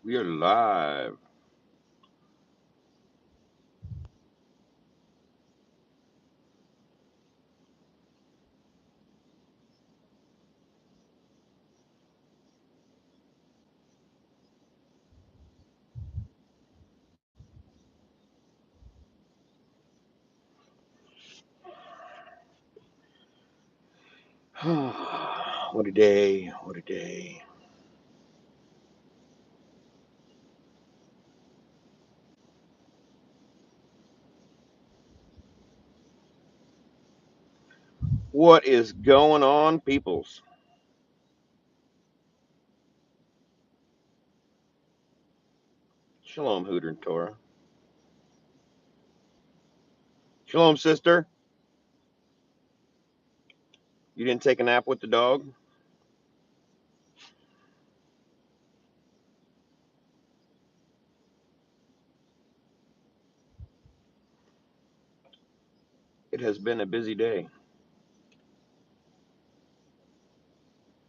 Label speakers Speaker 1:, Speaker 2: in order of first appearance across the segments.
Speaker 1: We are live. What a day. What a day. What is going on, peoples? Shalom, Hooter and Torah. Shalom, sister. You didn't take a nap with the dog? It has been a busy day.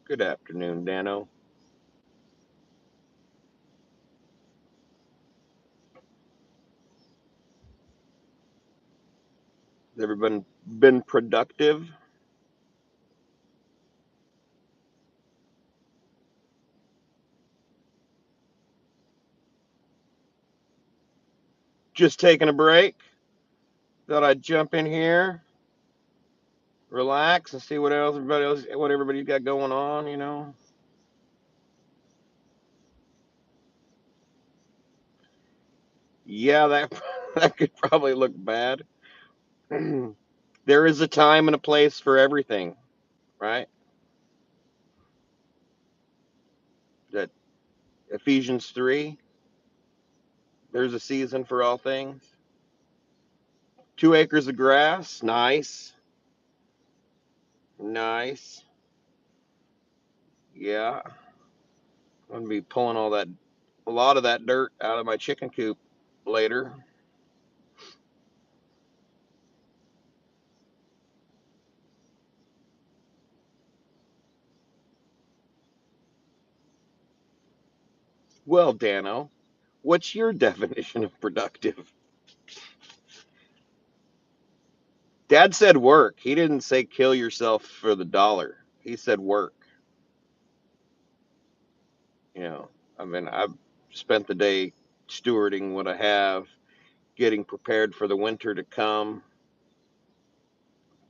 Speaker 1: Good afternoon, Dano. Has everyone been productive? Just taking a break? Thought I'd jump in here, relax, and see what everybody's got going on. Yeah, that that could probably look bad. There is a time and a place for everything, right? That Ephesians 3, there's a season for all things. 2 acres of grass, nice, nice. Yeah, I'm gonna be pulling a lot of that dirt out of my chicken coop later. Well, Dano, what's your definition of productive? Dad said work. He didn't say kill yourself for the dollar. He said work. You know, I mean, I've spent the day stewarding what I have, getting prepared for the winter to come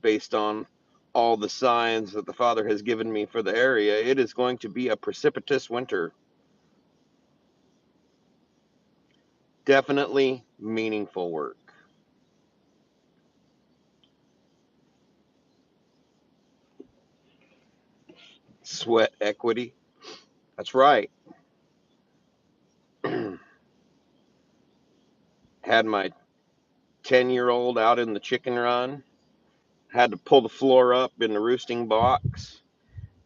Speaker 1: based on all the signs that the Father has given me for the area. It is going to be a precipitous winter. Definitely meaningful work. Sweat equity. That's right. Had my 10-year-old out in the chicken run. Had to pull the floor up in the roosting box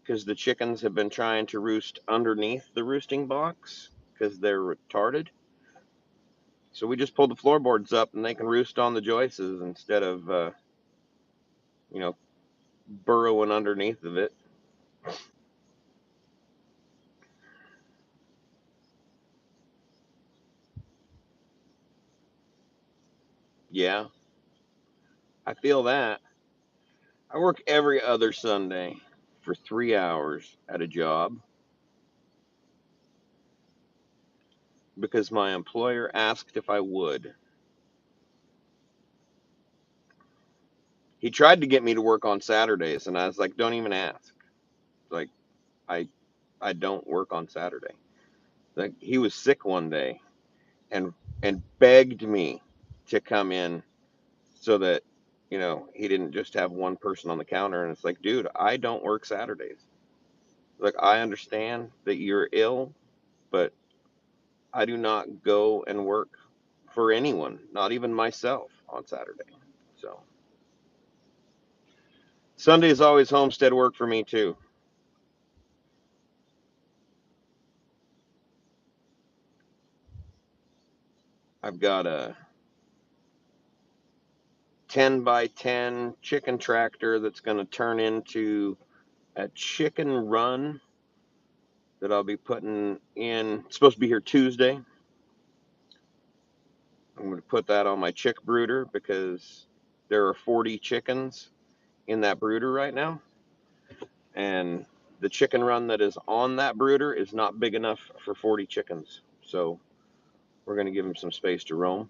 Speaker 1: because the chickens have been trying to roost underneath the roosting box because they're retarded. So we just pulled the floorboards up and they can roost on the joists instead of, you know, burrowing underneath of it. Yeah, I feel that. I work every other Sunday for 3 hours at a job because my employer asked if I would. He tried to get me to work on Saturdays, and I was like, "Don't even ask." Like, I I don't work on Saturday. Like, he was sick one day and begged me to come in so that he didn't just have one person on the counter. And it's like, dude, I don't work Saturdays. Like, I understand that you're ill, but I do not go and work for anyone, not even myself, on Saturday. So Sunday is always homestead work for me too. I've got a 10 by 10 chicken tractor that's going to turn into a chicken run that I'll be putting in. It's supposed to be here Tuesday. I'm going to put that on my chick brooder because there are 40 chickens in that brooder right now. And the chicken run that is on that brooder is not big enough for 40 chickens. So we're going to give them some space to roam.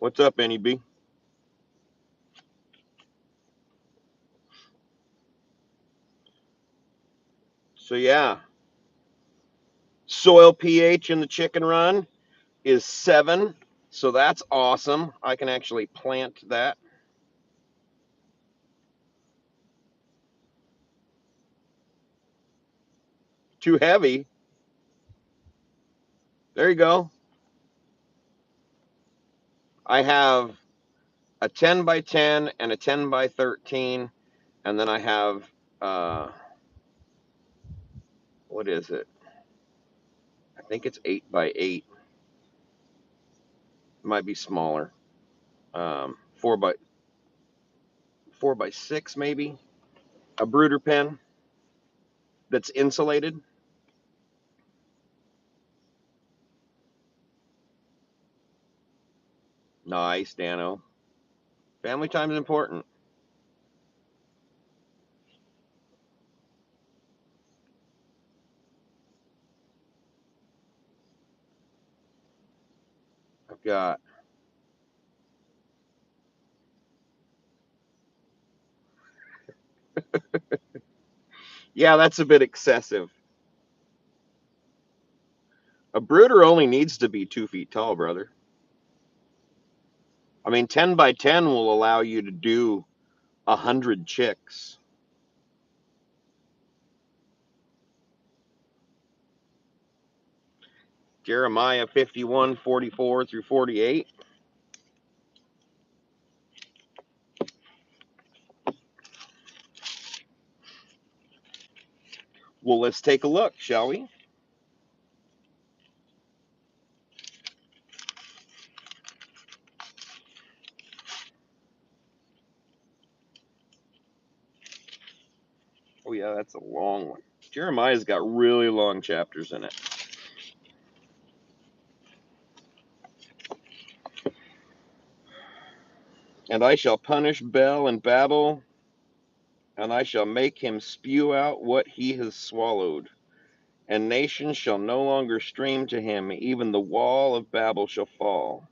Speaker 1: What's up, NEB? So yeah, soil pH in the chicken run is 7. So that's awesome. I can actually plant that. Too heavy. There you go. I have a 10 by 10 and a 10 by 13. And then I have, what is it? I think it's 8 by 8. It might be smaller. 4 by 6 maybe. A brooder pen that's insulated. Nice, Dano. Family time is important. I've got, yeah, that's a bit excessive. A brooder only needs to be 2 feet tall, brother. I mean, 10 by 10 will allow you to do 100 chicks. Jeremiah 51:44 through 48. Well, let's take a look, shall we? Oh, yeah, that's a long one. Jeremiah's got really long chapters in it. And I shall punish Bel and Babel, and I shall make him spew out what he has swallowed. And nations shall no longer stream to him, even the wall of Babel shall fall.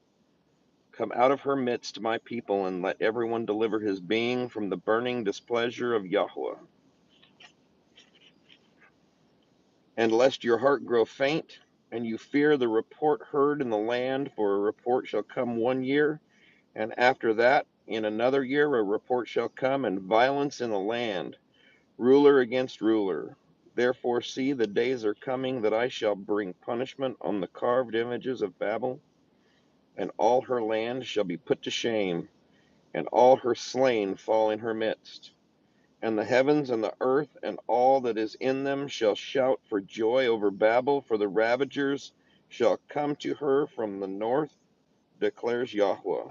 Speaker 1: Come out of her midst, my people, and let everyone deliver his being from the burning displeasure of Yahweh. And lest your heart grow faint, and you fear the report heard in the land, for a report shall come 1 year, and after that, in another year, a report shall come, and violence in the land, ruler against ruler. Therefore, see, the days are coming that I shall bring punishment on the carved images of Babel, and all her land shall be put to shame, and all her slain fall in her midst. And the heavens and the earth and all that is in them shall shout for joy over Babel, for the ravagers shall come to her from the north, declares Yahweh.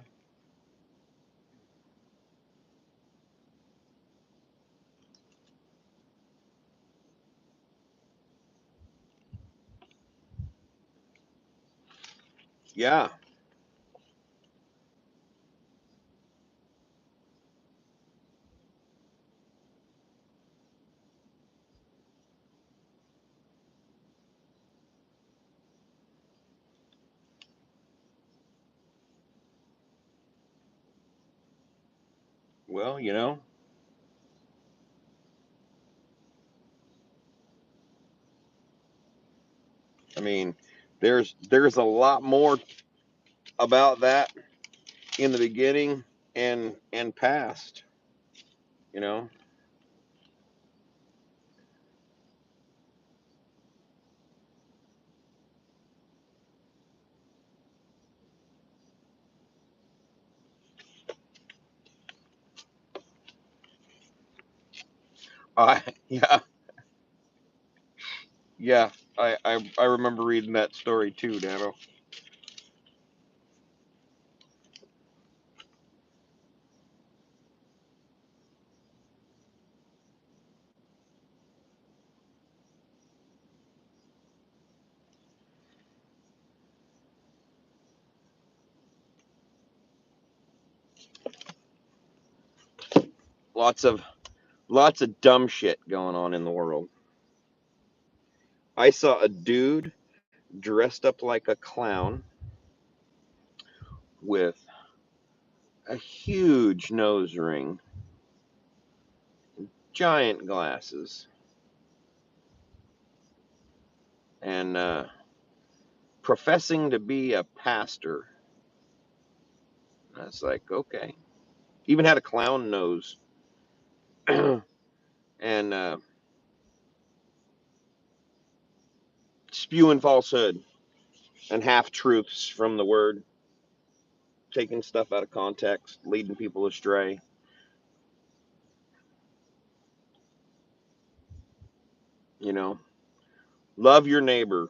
Speaker 1: Yeah, well, I mean, there's a lot more about that in the beginning and past, you know. I yeah, yeah. I remember reading that story too, Dano. Lots of dumb shit going on in the world. I saw a dude dressed up like a clown with a huge nose ring, giant glasses, and professing to be a pastor. I was like, okay. Even had a clown nose. And spewing falsehood and half truths from the word, taking stuff out of context, leading people astray. You know, love your neighbor,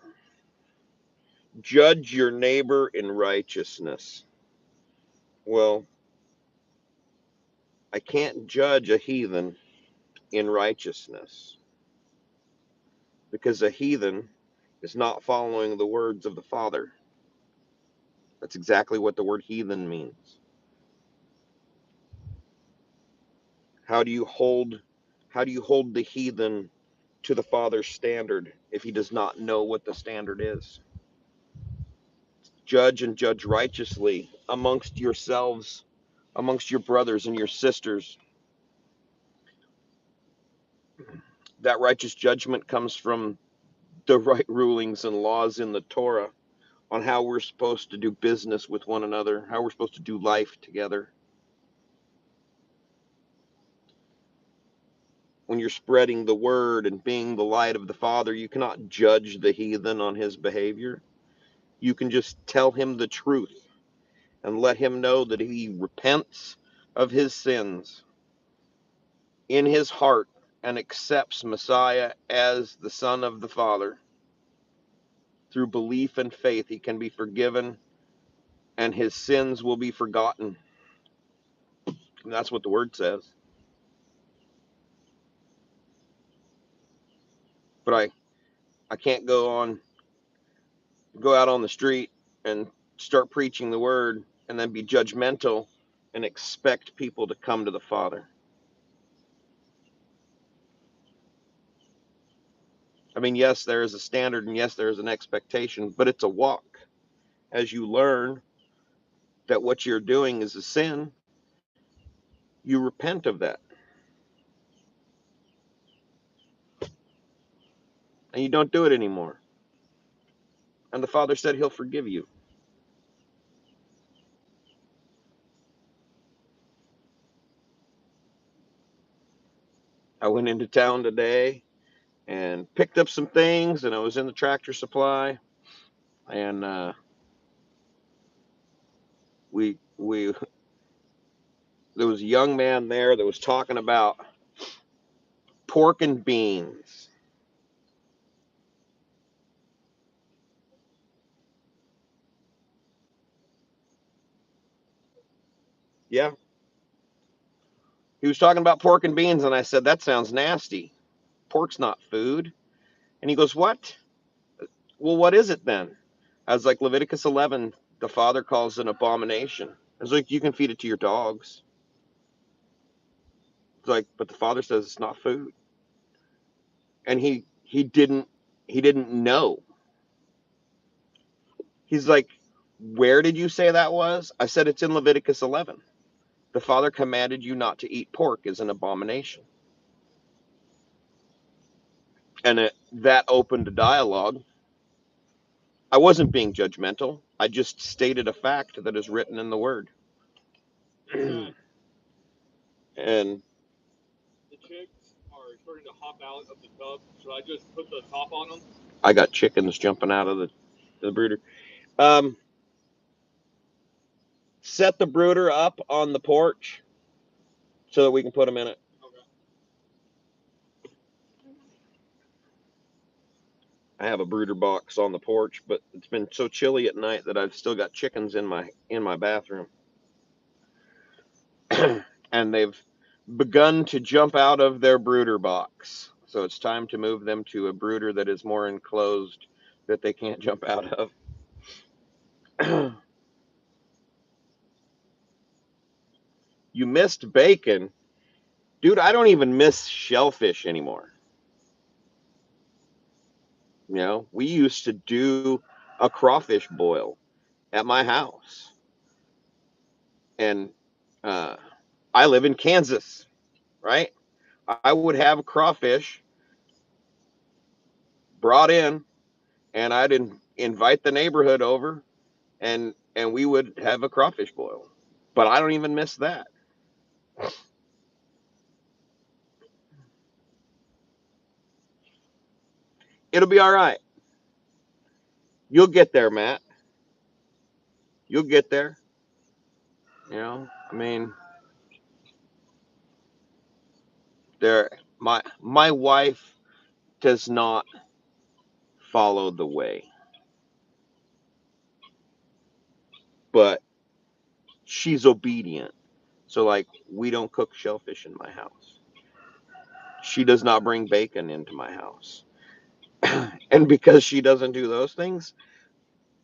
Speaker 1: judge your neighbor in righteousness. Well, I can't judge a heathen in righteousness because a heathen is not following the words of the Father. That's exactly what the word heathen means. How do you hold the heathen to the Father's standard if he does not know what the standard is? Judge and judge righteously amongst yourselves, amongst your brothers and your sisters. That righteous judgment comes from the right rulings and laws in the Torah on how we're supposed to do business with one another, how we're supposed to do life together. When you're spreading the word and being the light of the Father, you cannot judge the heathen on his behavior. You can just tell him the truth and let him know that he repents of his sins in his heart and accepts Messiah as the Son of the Father. Through belief and faith, he can be forgiven and his sins will be forgotten. And that's what the word says. But I can't go out on the street and start preaching the word and then be judgmental and expect people to come to the Father. I mean, yes, there is a standard and yes, there is an expectation, but it's a walk. As you learn that what you're doing is a sin, you repent of that. And you don't do it anymore. And the Father said he'll forgive you. I went into town today and picked up some things, and I was in the Tractor Supply, and we there was a young man there that was talking about pork and beans. Yeah, he was talking about pork and beans, and I said that sounds nasty. Pork's not food. And he goes, what? Well, what is it then? I was like, Leviticus 11, the Father calls it an abomination. I was like, you can feed it to your dogs. It's like, but the Father says it's not food. And he didn't know. He's like, where did you say that was? I said, it's in Leviticus 11. The Father commanded you not to eat pork as an abomination. And that opened a dialogue. I wasn't being judgmental. I just stated a fact that is written in the Word. And
Speaker 2: The chicks are starting to hop out of the tub. Should I just put the top on them?
Speaker 1: I got chickens jumping out of the brooder. Um, Set the brooder up on the porch so that we can put them in it.
Speaker 2: Okay.
Speaker 1: I have a brooder box on the porch, but it's been so chilly at night that I've still got chickens in my bathroom. And they've begun to jump out of their brooder box. So it's time to move them to a brooder that is more enclosed that they can't jump out of. You missed bacon. Dude, I don't even miss shellfish anymore. You know, we used to do a crawfish boil at my house. And uh, I live in Kansas, right? I would have a crawfish brought in, and I'd invite the neighborhood over, and we would have a crawfish boil. But I don't even miss that. It'll be all right. You'll get there, Matt. You'll get there. You know, I mean, there. My wife does not follow the way, but she's obedient. So like, we don't cook shellfish in my house. She does not bring bacon into my house. And because she doesn't do those things,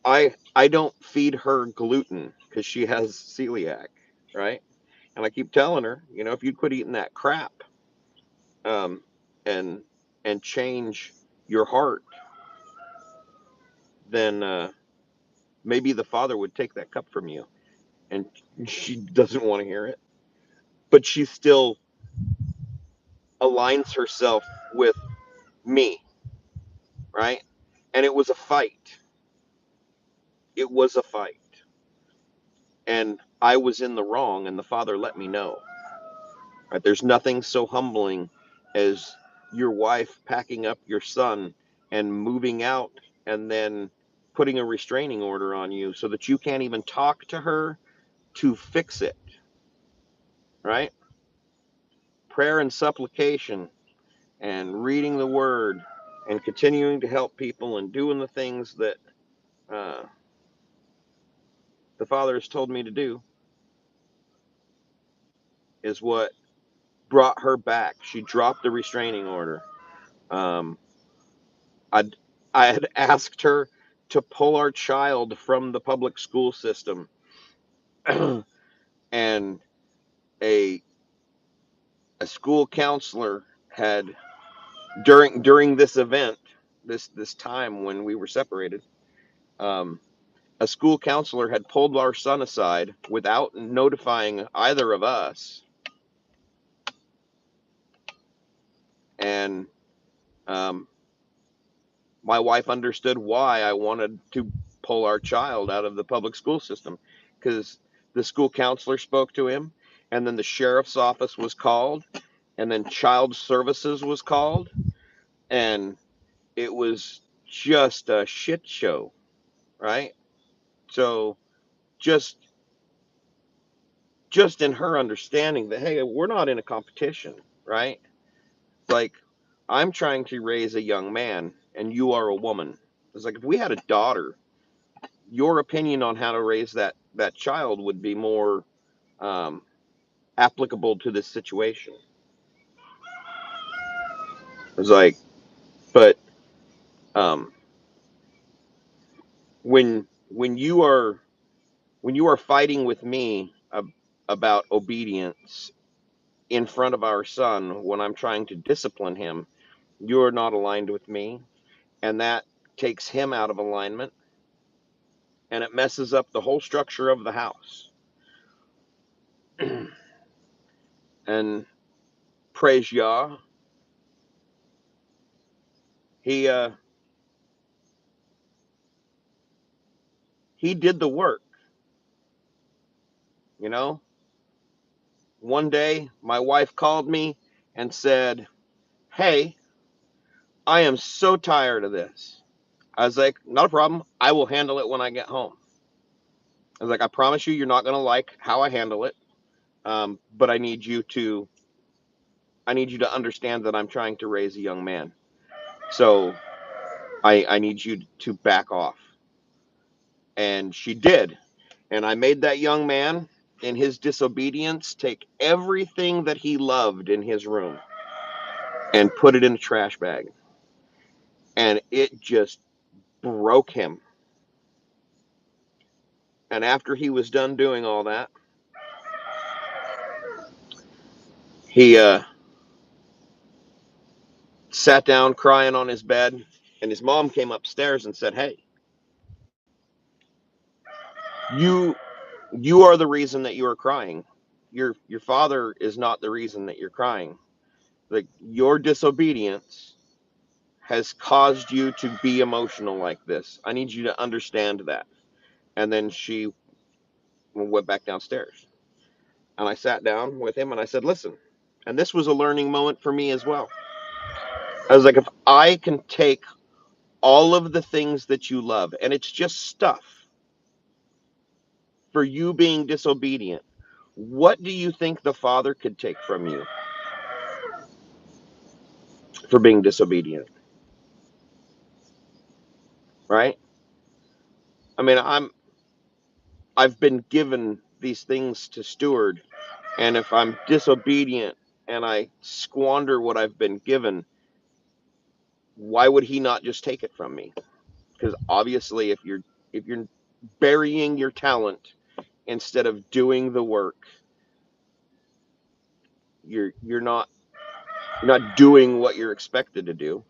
Speaker 1: I don't feed her gluten because she has celiac, right? And I keep telling her, you know, if you'd quit eating that crap, um, and change your heart, then maybe the Father would take that cup from you. And she doesn't want to hear it, but she still aligns herself with me, right? And it was a fight. It was a fight, and I was in the wrong, and the Father let me know. Right? There's nothing so humbling as your wife packing up your son and moving out, and then putting a restraining order on you so that you can't even talk to her to fix it, right? Prayer and supplication and reading the word and continuing to help people and doing the things that uh, the Father has told me to do is what brought her back. She dropped the restraining order. Um, I'd, I had asked her to pull our child from the public school system, and a school counselor had during this event, this time when we were separated, um, a school counselor had pulled our son aside without notifying either of us, and um, my wife understood why I wanted to pull our child out of the public school system, because the school counselor spoke to him, and then the sheriff's office was called, and then child services was called, and it was just a shit show, right? So just just in her understanding that, hey, we're not in a competition, right? Like, I'm trying to raise a young man and you are a woman. It's like, if we had a daughter, your opinion on how to raise that child would be more um, applicable to this situation. It's like, but um, when you are fighting with me about obedience in front of our son when I'm trying to discipline him, you're not aligned with me, and that takes him out of alignment, and it messes up the whole structure of the house. And praise Yah, he he did the work. You know, one day my wife called me and said, "Hey, I am so tired of this." I was like, "Not a problem. I will handle it when I get home." I was like, "I promise you, you're not gonna like how I handle it, but I need you to understand that I'm trying to raise a young man. So I need you to back off." And she did. And I made that young man, in his disobedience, take everything that he loved in his room and put it in a trash bag. And it just broke him. And after he was done doing all that, he sat down crying on his bed, and his mom came upstairs and said, "Hey, you are the reason that you are crying. Your father is not the reason that you're crying. Like, your disobedience has caused you to be emotional like this. I need you to understand that." And then she went back downstairs, and I sat down with him and I said, "Listen," and this was a learning moment for me as well. I was like, if I can take all of the things that you love, and it's just stuff for you being disobedient, what do you think the Father could take from you for being disobedient? Right? I mean, I've been given these things to steward, and if I'm disobedient and I squander what I've been given, why would he not just take it from me? Because obviously, if you're burying your talent instead of doing the work, you're not doing what you're expected to do,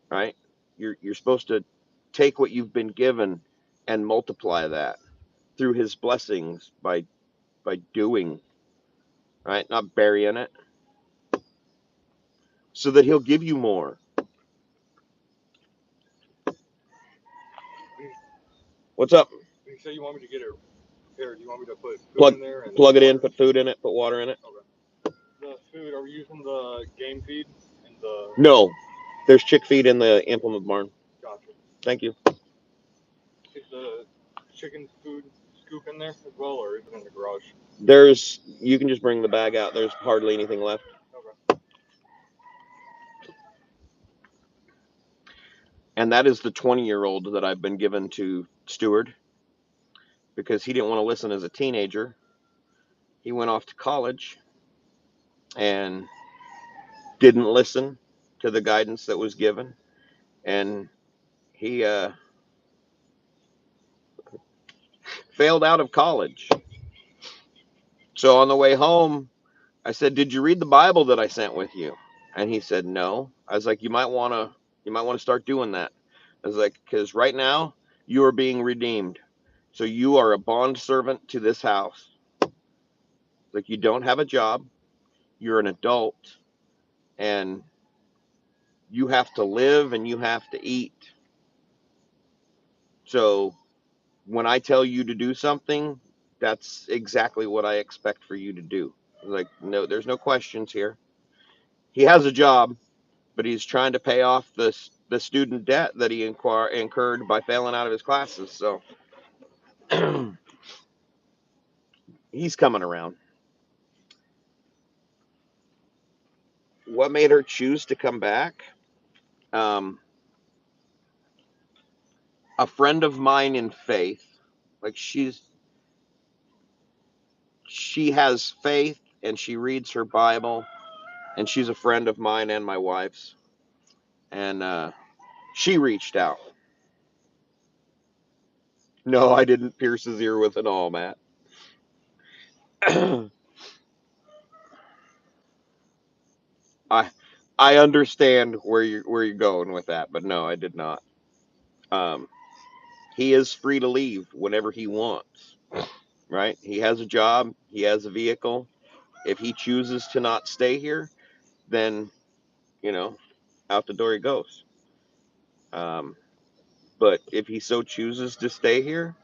Speaker 1: right? You're supposed to take what you've been given and multiply that through his blessings by doing, right? Not burying it, so that he'll give you more. What's up?
Speaker 2: You say you want me to get it prepared. Do you want me to put food
Speaker 1: Plug
Speaker 2: in there? And
Speaker 1: plug it in, put food in it, put water in it.
Speaker 2: Okay. The food, are we using the game feed and the...
Speaker 1: No, there's chick feed in the implement barn.
Speaker 2: Gotcha.
Speaker 1: Thank you.
Speaker 2: Is the chicken food scoop in there as well, or is it in the garage?
Speaker 1: You can just bring the bag out. There's hardly anything left.
Speaker 2: Okay.
Speaker 1: And that is the 20-year-old that I've been given to steward, because he didn't want to listen as a teenager. He went off to college and didn't listen to the guidance that was given, and he failed out of college. So on the way home, I said, "Did you read the Bible that I sent with you?" And he said, "No." I was like, "You might want to start doing that." I was like, "Because right now you are being redeemed. So you are a bond servant to this house. Like, you don't have a job. You're an adult, and you have to live and you have to eat. So when I tell you to do something, that's exactly what I expect for you to do." Like, no, there's no questions here. He has a job, but he's trying to pay off the student debt that he incurred by failing out of his classes. So he's coming around. What made her choose to come back? Um, a friend of mine in faith, like, she has faith and she reads her Bible, and she's a friend of mine and my wife's, and she reached out. No, I didn't pierce his ear with an awl, Matt. I I understand where you're going with that, but no, I did not. Um, he is free to leave whenever he wants, right? He has a job, he has a vehicle. If he chooses to not stay here, then, you know, out the door he goes. Um, but if he so chooses to stay here,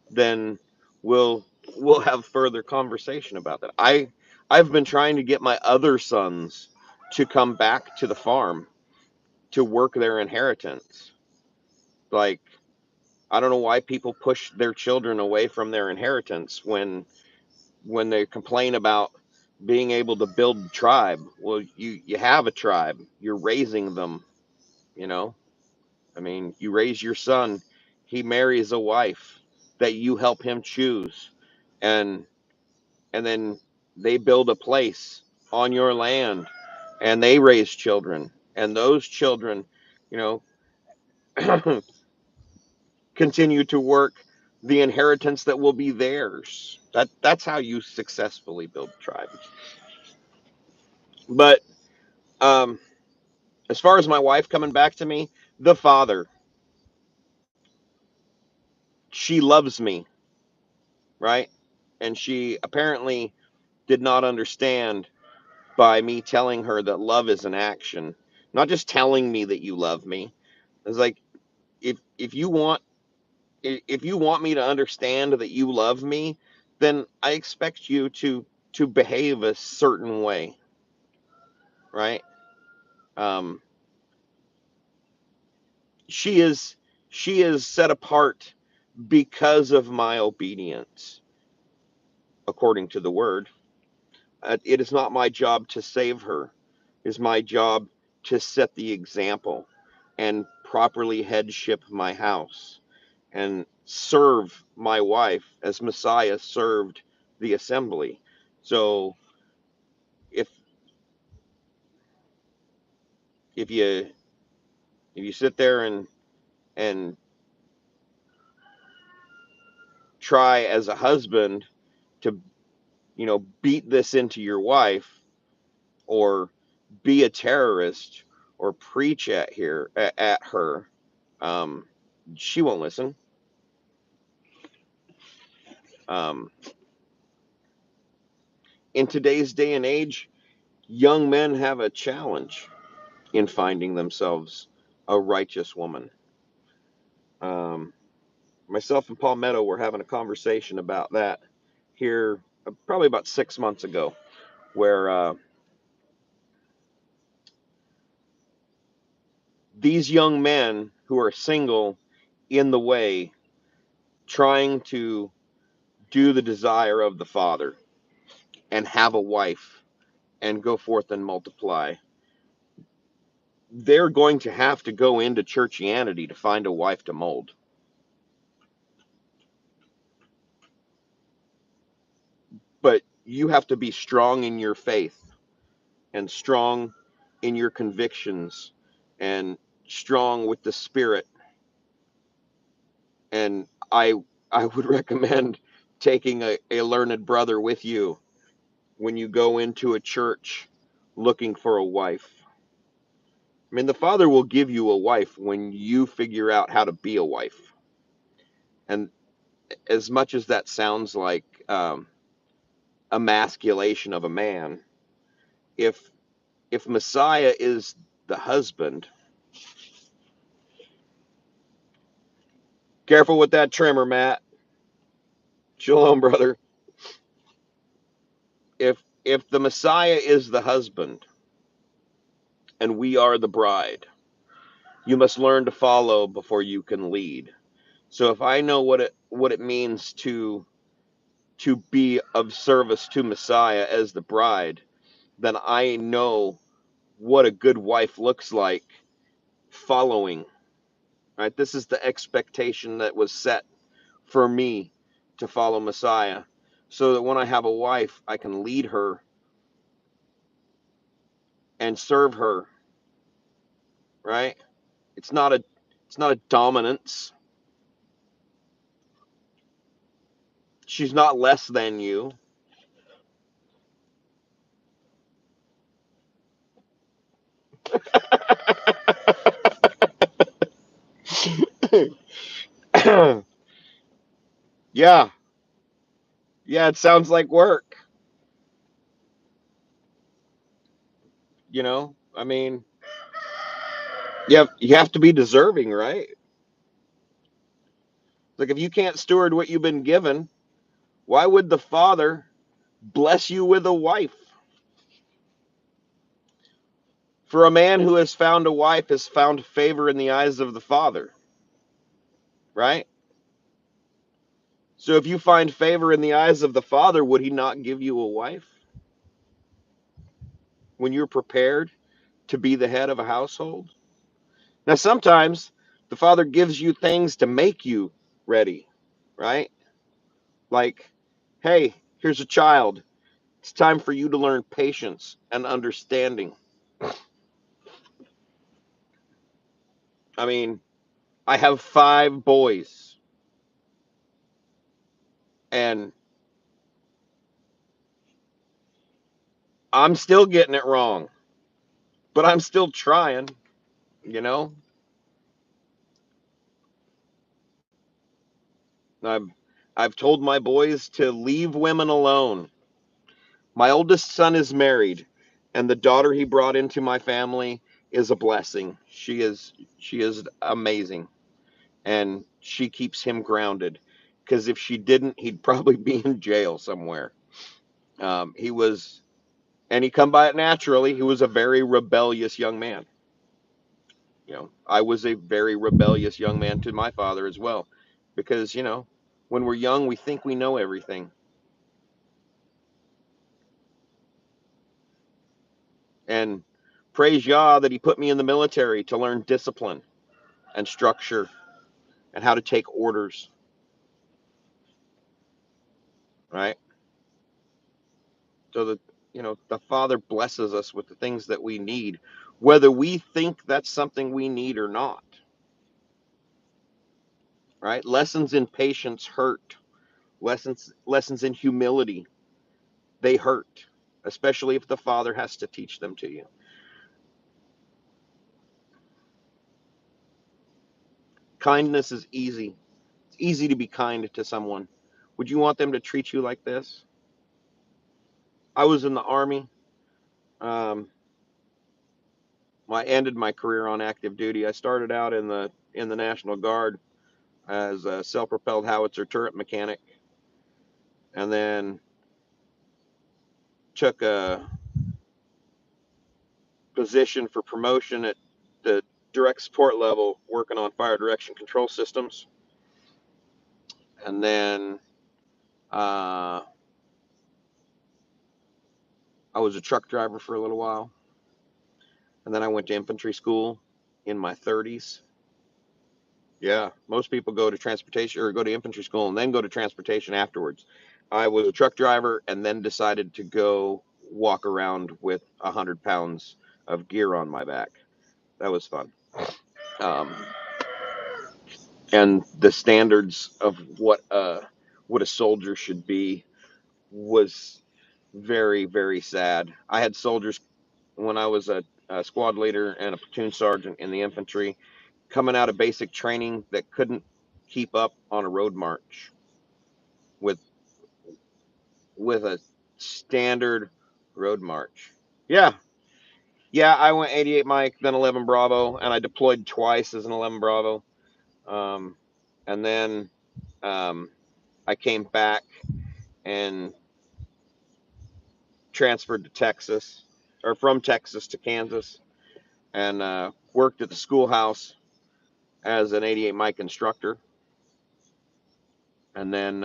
Speaker 1: then we'll we'll have further conversation about that. I've been trying to get my other sons to come back to the farm to work their inheritance. Like, I don't know why people push their children away from their inheritance when they complain about being able to build a tribe. Well, you have a tribe. You're raising them, you know? I mean, you raise your son, he marries a wife that you help him choose. And and then they build a place on your land, and they raise children. And those children, you know, continue to work the inheritance that will be theirs. That's how you successfully build tribes. But um, as far as my wife coming back to me, the Father, she loves me, right? And she apparently did not understand by me telling her that love is an action, not just telling me that you love me. It's like, if you want, if you want me to understand that you love me, then I expect you to behave a certain way, right? Um, she is she is set apart because of my obedience, according to the word. It is not my job to save her. It is my job to set the example and properly headship my house and serve my wife as Messiah served the assembly. So if if you if you sit there and try as a husband to, beat this into your wife, or be a terrorist, or preach at her, um, she won't listen. Um, in today's day and age, young men have a challenge in finding themselves a righteous woman. Um, Myself and Paul Meadow were having a conversation about that here, probably about 6 months ago, where these young men who are single in the way, trying to do the desire of the Father and have a wife and go forth and multiply, they're going to have to go into churchianity to find a wife to mold. But you have to be strong in your faith and strong in your convictions and strong with the Spirit. And I would recommend taking a learned brother with you when you go into a church looking for a wife. I mean, the Father will give you a wife when you figure out how to be a wife. And as much as that sounds like emasculation of a man, if Messiah is the husband, careful with that trimmer, Matt. Shalom, brother. If the Messiah is the husband and we are the bride, you must learn to follow before you can lead. So if I know what it means to be of service to Messiah as the bride, then I know what a good wife looks like following. Right? This is the expectation that was set for me to follow Messiah, so that when I have a wife, I can lead her and serve her. Right? It's not a dominance. She's not less than you. Yeah, yeah, it sounds like work. I mean, you have to be deserving, right? Like, if you can't steward what you've been given, why would the Father bless you with a wife? For a man who has found a wife has found favor in the eyes of the Father, right? So if you find favor in the eyes of the Father, would he not give you a wife when you're prepared to be the head of a household? Now, sometimes the Father gives you things to make you ready, right? Like, hey, here's a child. It's time for you to learn patience and understanding. I mean, I have 5 boys, and I'm still getting it wrong, but I'm still trying, you know? I've I've told my boys to leave women alone. My oldest son is married, and the daughter he brought into my family is a blessing. She is amazing, and she keeps him grounded. Because if she didn't, he'd probably be in jail somewhere. He was, and he come by it naturally. He was a very rebellious young man. I was a very rebellious young man to my father as well, because when we're young, we think we know everything. And praise Yah that he put me in the military to learn discipline and structure and how to take orders, right? So that, the Father blesses us with the things that we need, whether we think that's something we need or not, right? Lessons in patience hurt. Lessons in humility, they hurt, especially if the Father has to teach them to you. Kindness is easy. It's easy to be kind to someone. Would you want them to treat you like this? I was in the Army. Um, I ended my career on active duty. I started out in the National Guard as a self-propelled howitzer turret mechanic, and then took a position for promotion at the direct support level, working on fire direction control systems. And then uh, I was a truck driver for a little while, and then I went to infantry school in my 30s. Yeah, most people go to transportation or go to infantry school and then go to transportation afterwards. I was a truck driver and then decided to go walk around with 100 pounds of gear on my back. That was fun. Um, and the standards of what a soldier should be was very, very sad. I had soldiers when I was a squad leader and a platoon sergeant in the infantry coming out of basic training that couldn't keep up on a road march with a standard road march. Yeah, yeah. I went 88 Mike, then 11 Bravo, and I deployed twice as an 11 Bravo. Um, and then um, I came back and transferred to Texas, or from Texas to Kansas, and worked at the schoolhouse as an 88 Mike instructor, and then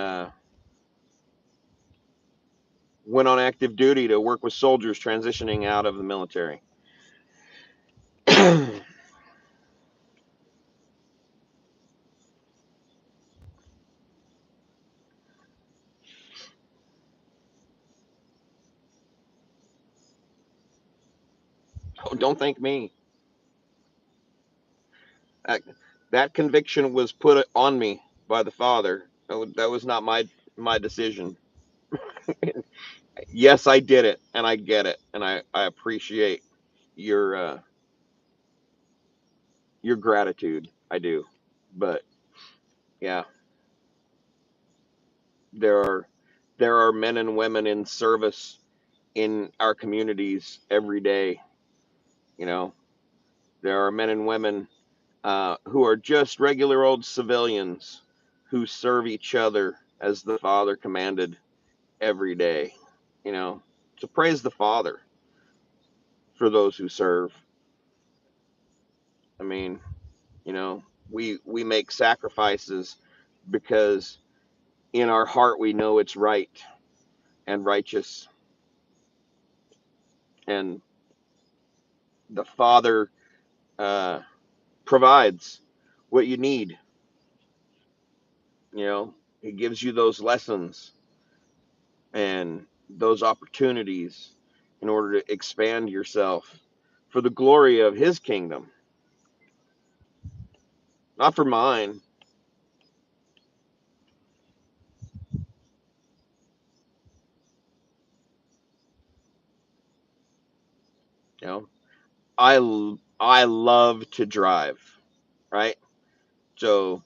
Speaker 1: went on active duty to work with soldiers transitioning out of the military. Oh, don't thank me. That, that conviction was put on me by the Father. That was not my decision. Yes, I did it, and I get it, and I appreciate your your gratitude. I do, but yeah, there are men and women in service in our communities every day. You know, there are men and women who are just regular old civilians who serve each other as the Father commanded every day. So praise the Father for those who serve. I mean, we make sacrifices because in our heart we know it's right and righteous, and the Father uh, provides what you need. He gives you those lessons and those opportunities in order to expand yourself for the glory of His kingdom, not for mine. You know, I love to drive, right? So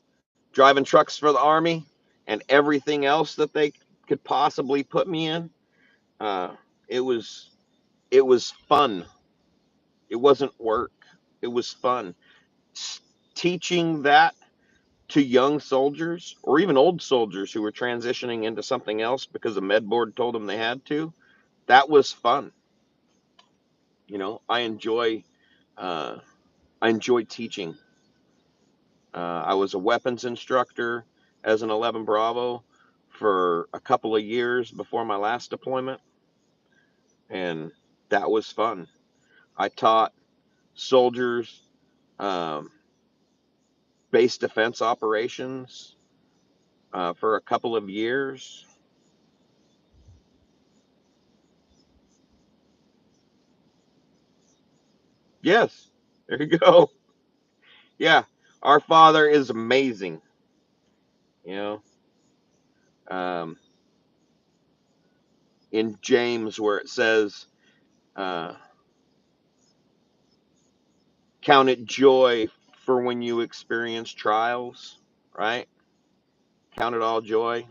Speaker 1: driving trucks for the Army and everything else that they could possibly put me in, uh, it was it was fun. It wasn't work. It was fun. Teaching that to young soldiers or even old soldiers who were transitioning into something else because the med board told them they had to, that was fun. You know, uh, I enjoy teaching. I was a weapons instructor as an 11 Bravo for a couple of years before my last deployment, and that was fun. I taught soldiers um, base defense operations for a couple of years. Yes, there you go. Yeah, our Father is amazing. You know, um, in James where it says, uh, "Count it joy for when you experience trials." Right? Count it all joy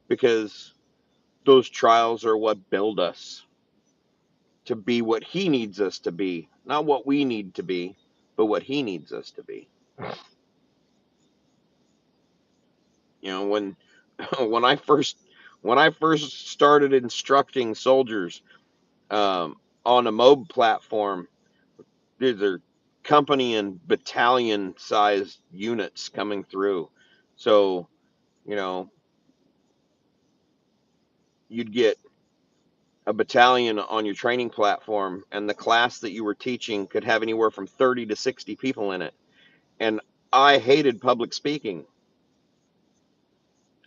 Speaker 1: because those trials are what build us to be what He needs us to be, not what we need to be, but what He needs us to be. You know, when I first when I first started instructing soldiers on a MOB platform, these are company and battalion sized units coming through. So, you know, you'd get a battalion on your training platform, and the class that you were teaching could have anywhere from 30 to 60 people in it. And I hated public speaking.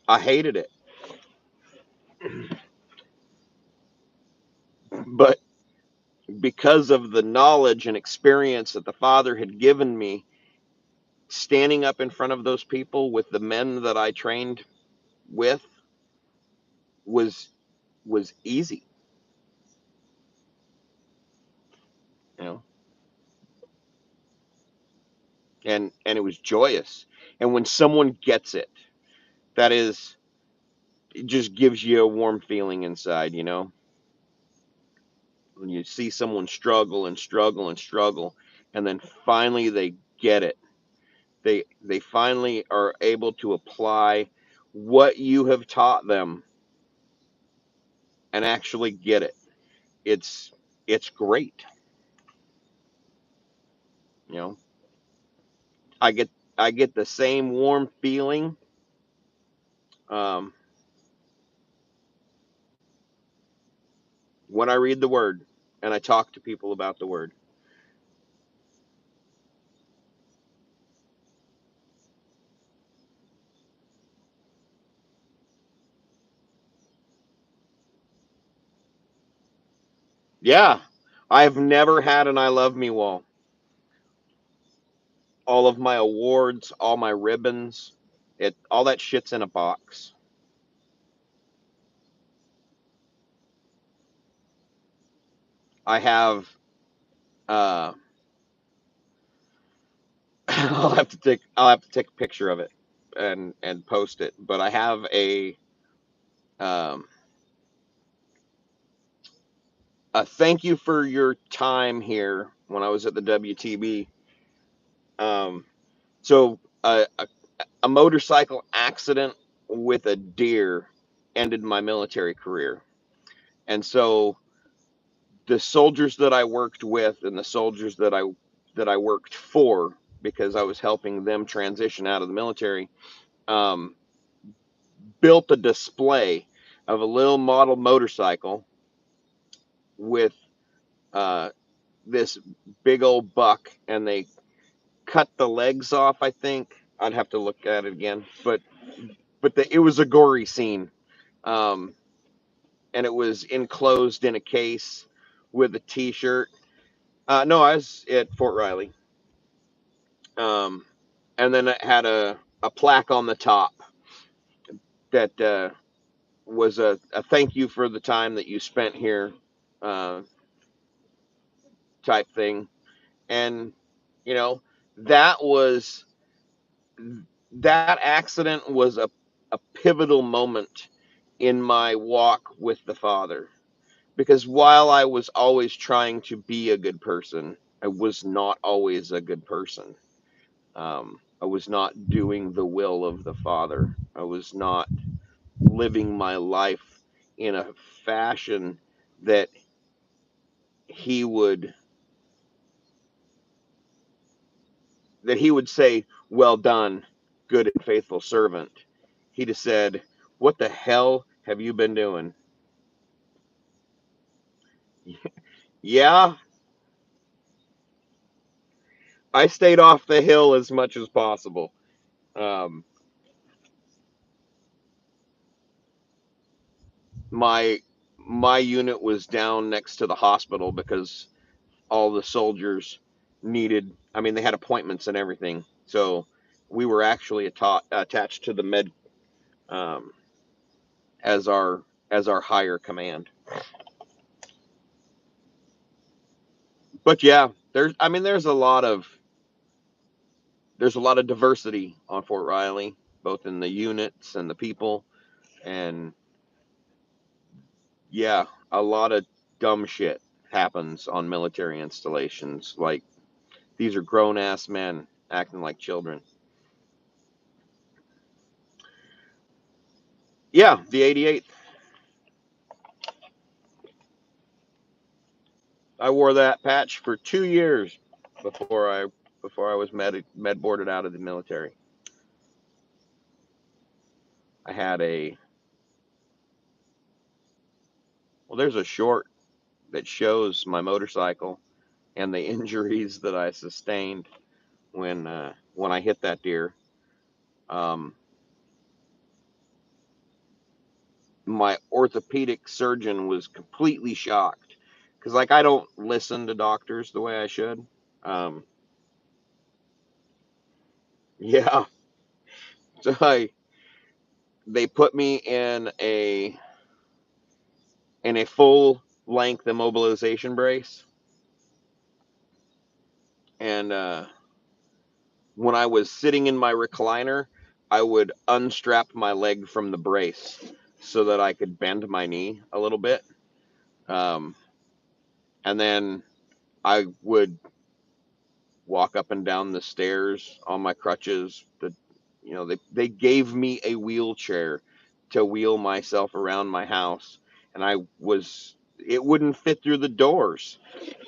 Speaker 1: I hated it. But because of the knowledge and experience that the Father had given me, standing up in front of those people with the men that I trained with was easy, you know, and it was joyous. And when someone gets it, that is, it just gives you a warm feeling inside, you know. When you see someone struggle and struggle and struggle, and then finally they get it. They finally are able to apply what you have taught them and actually get it. It's it's great, you know. I get I get the same warm feeling um, when I read the Word and I talk to people about the Word. Yeah, I've never had an "I love me" wall. All of my awards, all my ribbons, all that shit's in a box. I have. Uh, I'll have to take a picture of it and post it. But I have um, a thank you for your time here when I was at the WTB. Um, so a motorcycle accident with a deer ended my military career, and so the soldiers that I worked with and the soldiers that I worked for, because I was helping them transition out of the military, um, built a display of a little model motorcycle with uh, this big old buck, and they cut the legs off. I think I'd have to look at it again, but it was a gory scene, um, and it was enclosed in a case with a T-shirt. No, I was at Fort Riley, um, and then it had a plaque on the top that was a thank you for the time that you spent here. Uh, type thing. And, you know, that was, that accident was a pivotal moment in my walk with the Father. Because while I was always trying to be a good person, I was not always a good person. I was not doing the will of the Father. I was not living my life in a fashion that he would say, "Well done, good and faithful servant." He'd have said, "What the hell have you been doing?" Yeah, I stayed off the hill as much as possible. Um, my my unit was down next to the hospital because all the soldiers needed. I mean, they had appointments and everything, so we were actually attached to the med, um, as our higher command. But yeah, there's a lot of diversity on Fort Riley, both in the units and the people, and yeah, a lot of dumb shit happens on military installations. Like, these are grown ass men acting like children. Yeah, the 88th. I wore that patch for 2 years before I was med boarded out of the military. I had a well, there's a short that shows my motorcycle and the injuries that I sustained when I hit that deer. Um, my orthopedic surgeon was completely shocked because, like, I don't listen to doctors the way I should. Um, yeah, so they put me in a full length immobilization brace, and when I was sitting in my recliner, I would unstrap my leg from the brace so that I could bend my knee a little bit. Um, and then I would walk up and down the stairs on my crutches. They gave me a wheelchair to wheel myself around my house, and it wouldn't fit through the doors.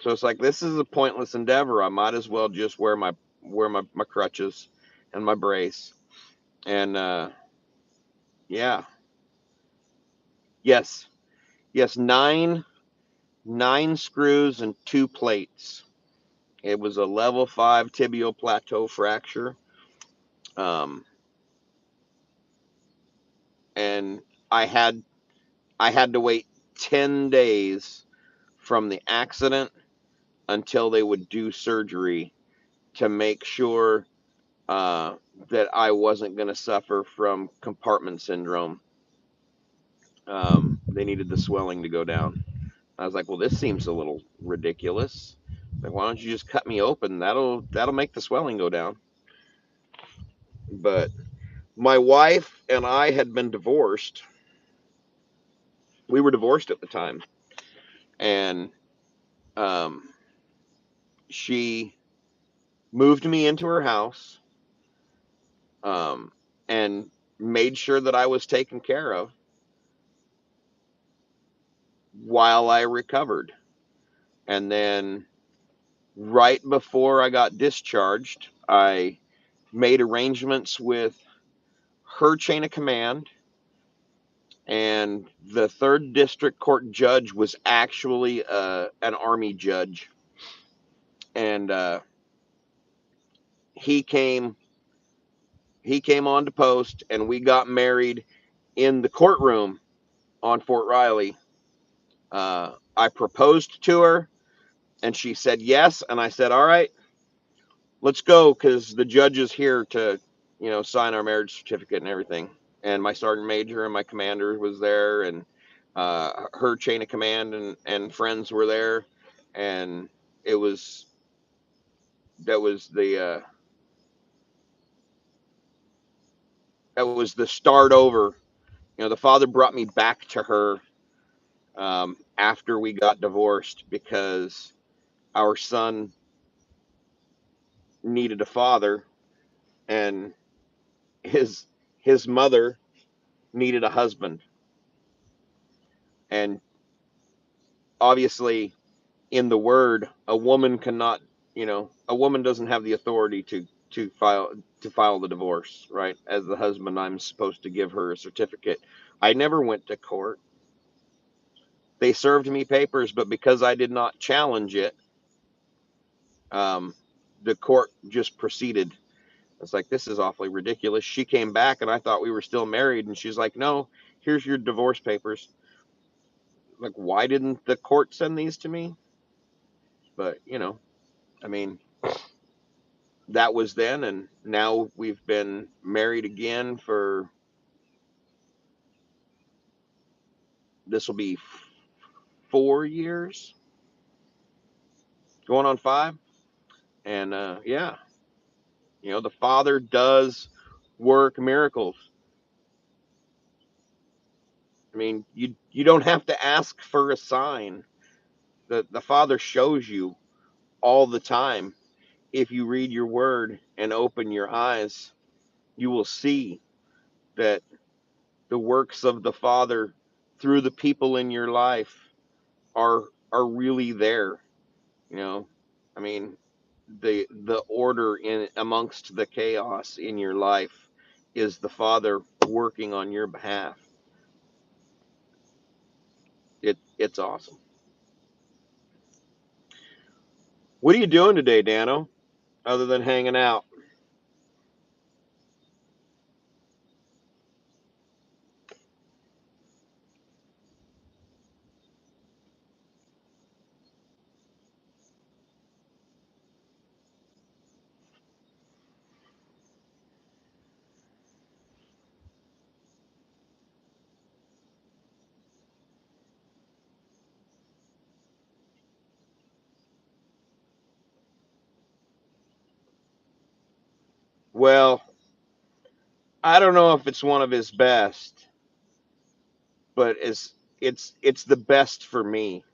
Speaker 1: So it's like, this is a pointless endeavor. I might as well just wear my crutches and my brace. And yeah, yes, yes, nine screws and two plates. It was a level 5 tibial plateau fracture. Um, and I had I had to wait 10 days from the accident until they would do surgery to make sure uh, that I wasn't going to suffer from compartment syndrome. They needed the swelling to go down. I was like, well, this seems a little ridiculous. Like, why don't you just cut me open? That'll make the swelling go down. But my wife and I had been divorced. We were divorced at the time, and um, she moved me into her house, um, and made sure that I was taken care of while I recovered. And then right before I got discharged, I made arrangements with her chain of command, and the third district court judge was actually an army judge, and he came he came on to post, and we got married in the courtroom on Fort Riley. I proposed to her, and she said yes, and I said, all right, let's go, because the judge is here to, sign our marriage certificate and everything. And my sergeant major and my commander was there, and her chain of command and friends were there. And it was that was the start over. The father brought me back to her after we got divorced because our son needed a father, and his his mother needed a husband. And obviously, in the word, a woman doesn't have the authority to file the divorce, right? As the husband, I'm supposed to give her a certificate. I never went to court. They served me papers, but because I did not challenge it, um, the court just proceeded. It's like, this is awfully ridiculous. She came back, and I thought we were still married, and she's like, no, here's your divorce papers. Like, why didn't the court send these to me? But I mean, that was then, and now we've been married again for, this will be 4 years, going on 5. And yeah, the Father does work miracles. I mean, you don't have to ask for a sign. The Father shows you all the time. If you read your word and open your eyes, you will see that the works of the Father through the people in your life are really there. I mean, the order in amongst the chaos in your life is the Father working on your behalf. It's awesome. What are you doing today, Dano, other than hanging out? Well, I don't know if it's one of his best, but it's the best for me,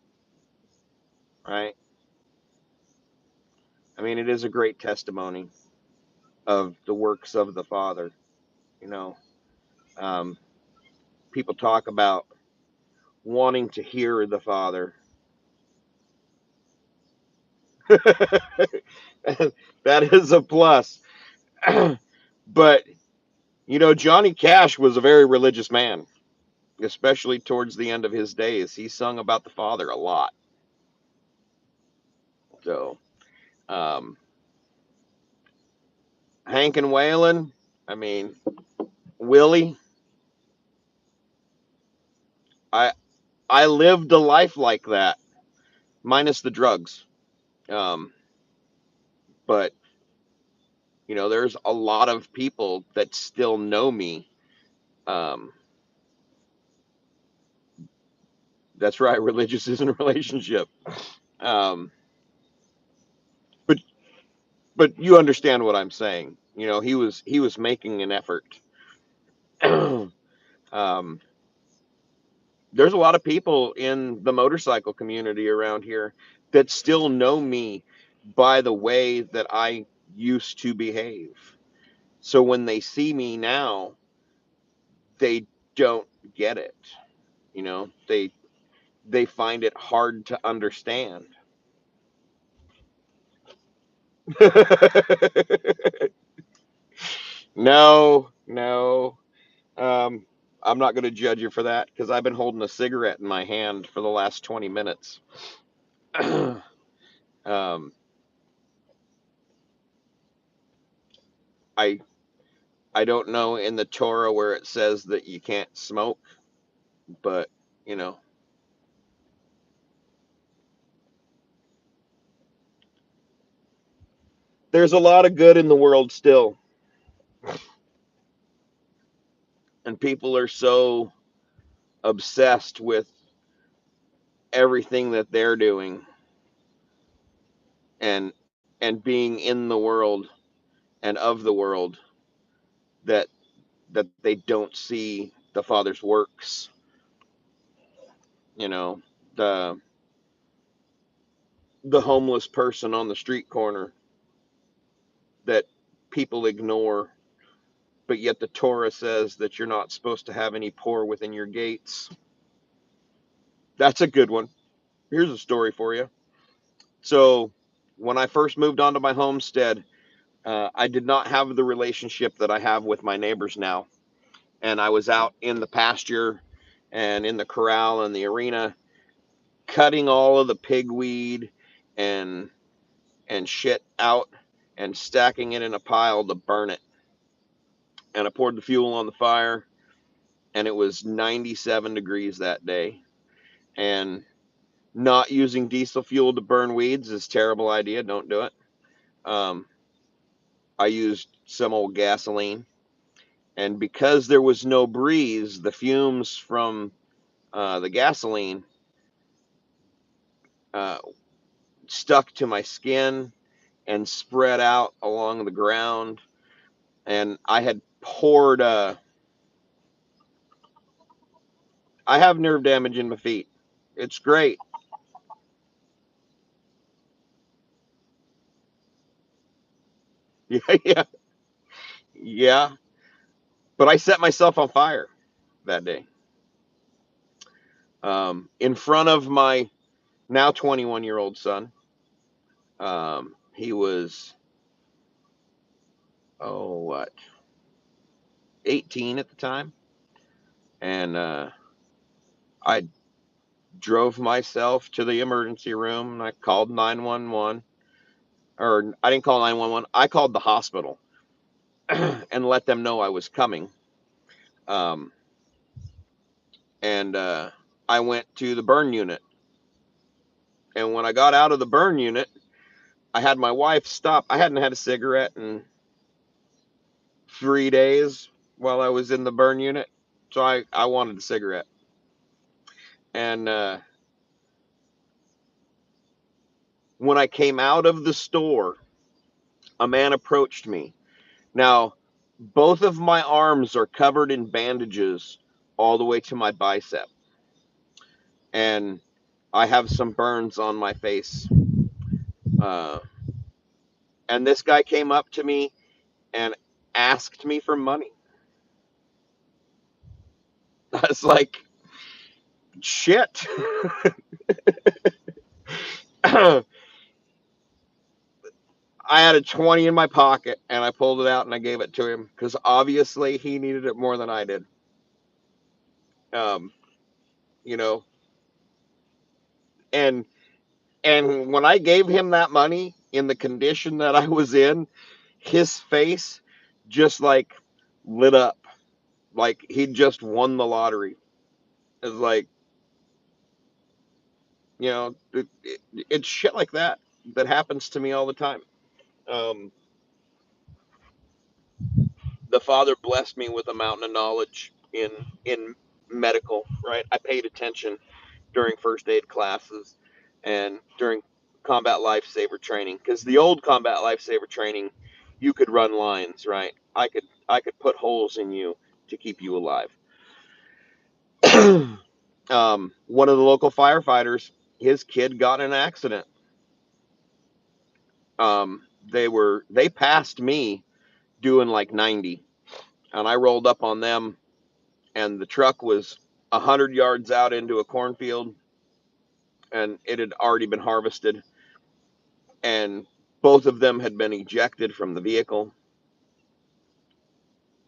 Speaker 1: right? I mean, it is a great testimony of the works of the Father. You know, um, People talk about wanting to hear the Father. That is a plus. But Johnny Cash was a very religious man, especially towards the end of his days. He sung about the Father a lot. So, um, Hank and Waylon, I mean, Willie, I I lived a life like that, minus the drugs. Um, but there's a lot of people that still know me. Um, that's right, religious isn't a relationship. Um, but but you understand what I'm saying. He was making an effort. um, there's a lot of people in the motorcycle community around here that still know me by the way that I used to behave. So when they see me now, they don't get it. They find it hard to understand. No, no. Um, I'm not going to judge you for that because I've been holding a cigarette in my hand for the last 20 minutes. um, I I don't know in the Torah where it says that you can't smoke, but you know, there's a lot of good in the world still, and people are so obsessed with everything that they're doing and being in the world and of the world, that they don't see the Father's works. You know, the homeless person on the street corner that people ignore, but yet the Torah says that you're not supposed to have any poor within your gates. That's a good one. Here's a story for you. So when I first moved onto my homestead, I did not have the relationship that I have with my neighbors now. And I was out in the pasture and in the corral and the arena, cutting all of the pigweed and shit out and stacking it in a pile to burn it. And I poured the fuel on the fire, and it was 97 degrees that day. And not using diesel fuel to burn weeds is a terrible idea. Don't do it. I used some old gasoline, and because there was no breeze, the fumes from the gasoline uh, stuck to my skin and spread out along the ground. And I had poured. I have nerve damage in my feet. It's great. Yeah, yeah, yeah. But I set myself on fire that day, in front of my now 21-year-old son. He was, oh, what, 18 at the time. And I drove myself to the emergency room, and I called 911. Or I didn't call 911. I called the hospital and let them know I was coming. Um, and I went to the burn unit. And when I got out of the burn unit, I had my wife stop. I hadn't had a cigarette in 3 days while I was in the burn unit. So I wanted a cigarette. And when I came out of the store, a man approached me. Now, both of my arms are covered in bandages all the way to my bicep. And I have some burns on my face. Uh, and this guy came up to me and asked me for money. I was like, shit. I had a 20 in my pocket, and I pulled it out and I gave it to him because obviously he needed it more than I did. Um, you know, and when I gave him that money in the condition that I was in, his face just like lit up, like he'd just won the lottery. It's like, it's shit like that happens to me all the time. Um, the Father blessed me with a mountain of knowledge in medical. Right, I paid attention during first aid classes and during combat lifesaver training, because the old combat lifesaver training, you could run lines. Right, I could put holes in you to keep you alive. One of the local firefighters, his kid got in an accident. They passed me doing like 90, and I rolled up on them, and the truck was 100 yards out into a cornfield, and it had already been harvested, and both of them had been ejected from the vehicle,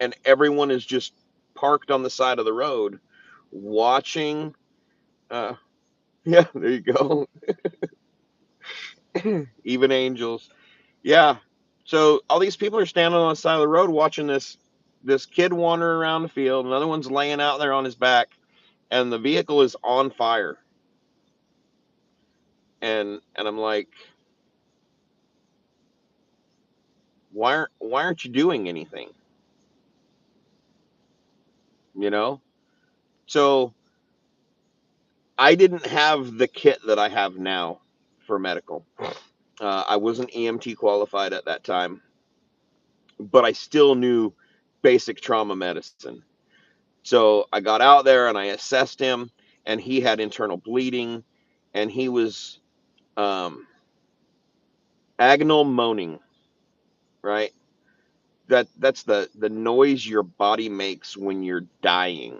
Speaker 1: and everyone is just parked on the side of the road watching. uh yeah, there you go. Even angels. Yeah. So all these people are standing on the side of the road watching this kid wander around the field. Another one's laying out there on his back, and the vehicle is on fire. And I'm like, why aren't you doing anything? You know? So I didn't have the kit that I have now for medical. I wasn't EMT qualified at that time, but I still knew basic trauma medicine. So I got out there and I assessed him, and he had internal bleeding, and he was agonal moaning, right? That's the noise your body makes when you're dying.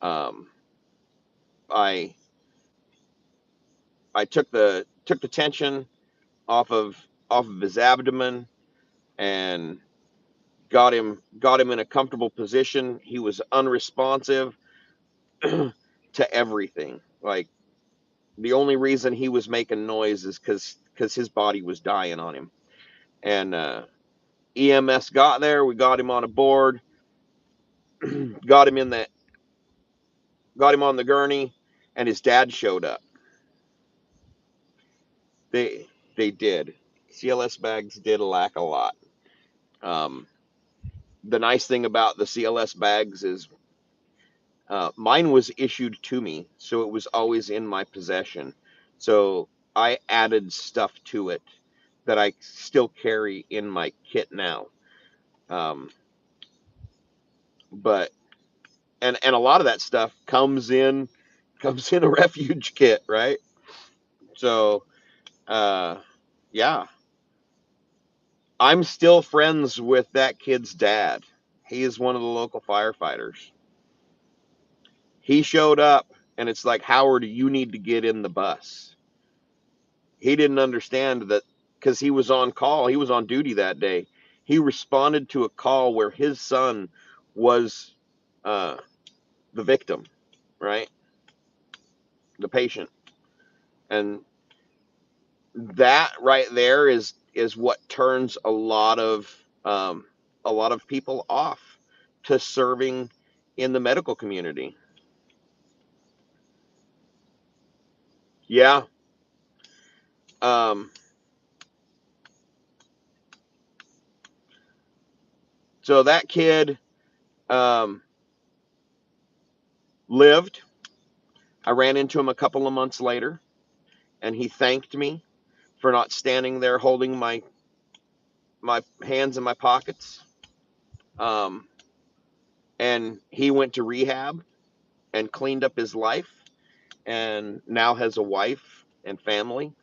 Speaker 1: Um, I I took the tension off of his abdomen and got him in a comfortable position. He was unresponsive to everything. Like, the only reason he was making noise is because his body was dying on him. And EMS got there. We got him on a board, got him in the got him on the gurney, and his dad showed up. They they did. CLS bags did lack a lot. Um, the nice thing about the CLS bags is mine was issued to me, so it was always in my possession. So I added stuff to it that I still carry in my kit now. Um, but and a lot of that stuff comes in a refuge kit, right? So uh, yeah, I'm still friends with that kid's dad. He is one of the local firefighters. He showed up, and it's like, Howard, you need to get in the bus. He didn't understand that because he was on call. He was on duty that day. He responded to a call where his son was uh, the victim, right? The patient, and that right there is what turns a lot of people off to serving in the medical community. Yeah. Um, so that kid um, lived. I ran into him a couple of months later, and he thanked me for not standing there holding my hands in my pockets. Um, and he went to rehab and cleaned up his life, and now has a wife and family,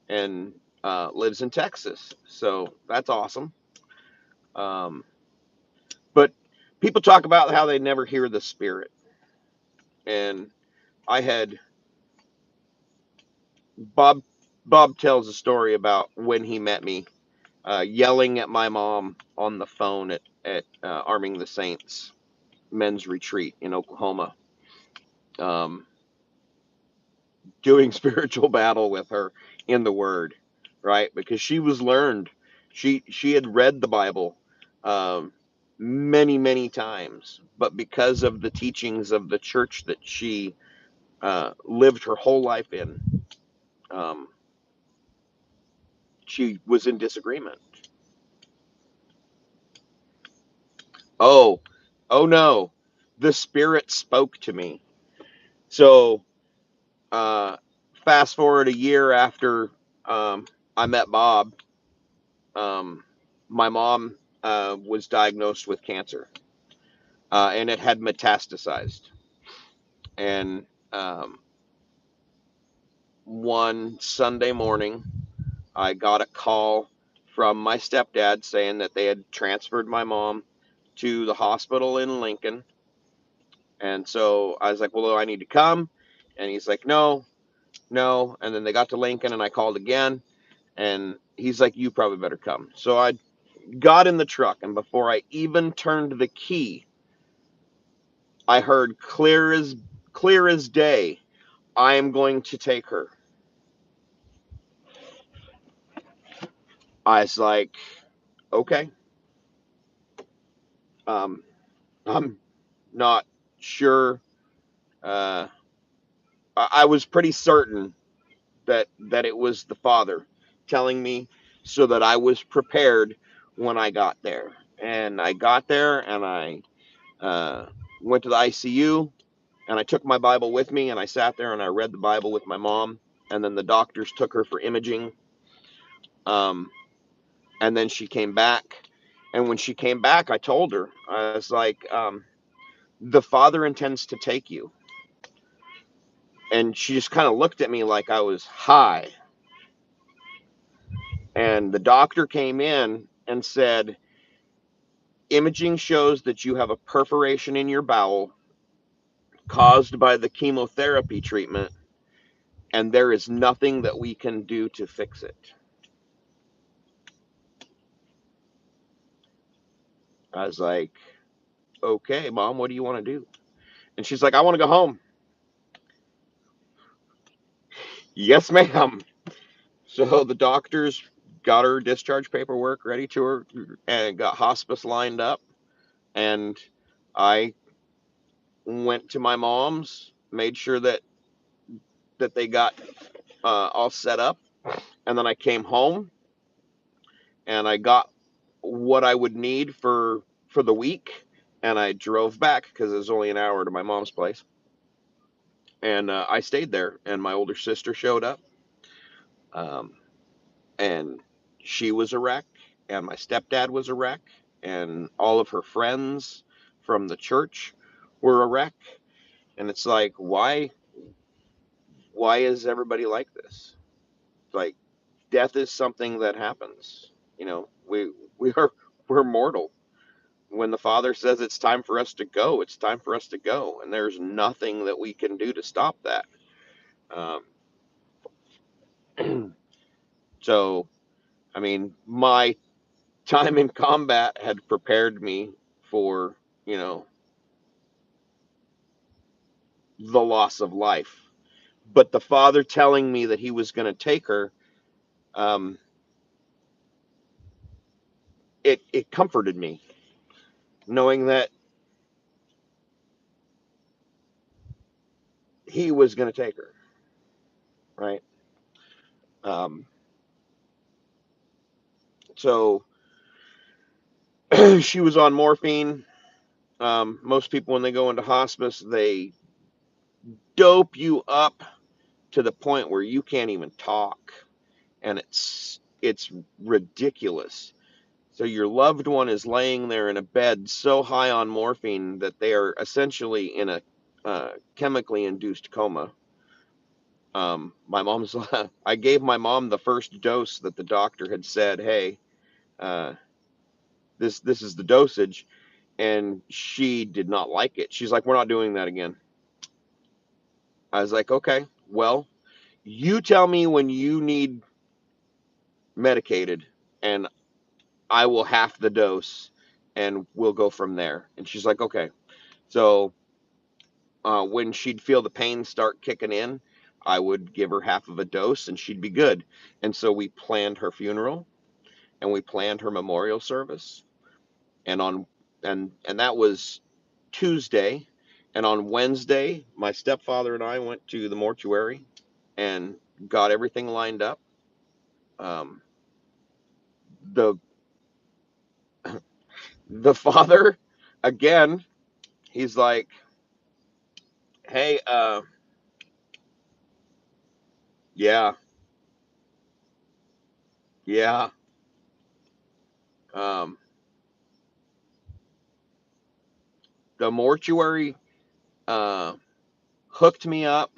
Speaker 1: and lives in Texas. So that's awesome. Um, but people talk about how they never hear the spirit, and I had Bob. Bob tells a story about when he met me, yelling at my mom on the phone at Arming the Saints men's retreat in Oklahoma, um, doing spiritual battle with her in the Word, right? Because she was learned. She had read the Bible um, many times, but because of the teachings of the church that she lived her whole life in, um, she was in disagreement. Oh, oh no, the Spirit spoke to me. So uh, fast forward a year after I met Bob, um, my mom was diagnosed with cancer, and it had metastasized. And one Sunday morning, I got a call from my stepdad saying that they had transferred my mom to the hospital in Lincoln. And so I was like, well, do I need to come? And he's like, no, no. And then they got to Lincoln, and I called again. And he's like, you probably better come. So I got in the truck, and before I even turned the key, I heard clear as day, I am going to take her. I was like, okay. Um, I'm not sure. Uh, I was pretty certain that it was the Father telling me, so that I was prepared when I got there. And I got there, and I went to the ICU, and I took my Bible with me, and I sat there and I read the Bible with my mom. and then the doctors took her for imaging. Um, and then she came back. And when she came back, I told her, I was like, the Father intends to take you. And she just kind of looked at me like I was high. And the doctor came in and said, imaging shows that you have a perforation in your bowel caused by the chemotherapy treatment, and there is nothing that we can do to fix it. I was like, okay, Mom, what do you want to do? And she's like, I want to go home. Yes, ma'am. So the doctors got her discharge paperwork ready to her and got hospice lined up. And I went to my mom's, made sure that they got all set up. And then I came home and I got what I would need for the week. And I drove back because it was only an hour to my mom's place. And I stayed there. And my older sister showed up. Um, and she was a wreck, and my stepdad was a wreck, and all of her friends from the church were a wreck. And it's like, why is everybody like this? Like, death is something that happens. You know, we're mortal. When the Father says it's time for us to go, it's time for us to go, and there's nothing that we can do to stop that. So, I mean, my time in combat had prepared me for, you know, the loss of life. But the Father telling me that he was going to take her, um, it comforted me, knowing that he was going to take her, right? Um, so she was on morphine. Most people, when they go into hospice, they dope you up to the point where you can't even talk, and it's ridiculous. So your loved one is laying there in a bed so high on morphine that they are essentially in a chemically induced coma. My mom's. I gave my mom the first dose that the doctor had said, "Hey, uh, this is the dosage," and she did not like it. She's like, "We're not doing that again." I was like, "Okay, well, you tell me when you need medicated, and I will half the dose, and we'll go from there." And she's like, "Okay." So when she'd feel the pain start kicking in, I would give her half of a dose and she'd be good. And so we planned her funeral and we planned her memorial service. And and that was Tuesday. And on Wednesday, my stepfather and I went to the mortuary and got everything lined up. Um, the the father, again, he's like, "Hey, yeah, yeah." Um, the mortuary uh, hooked me up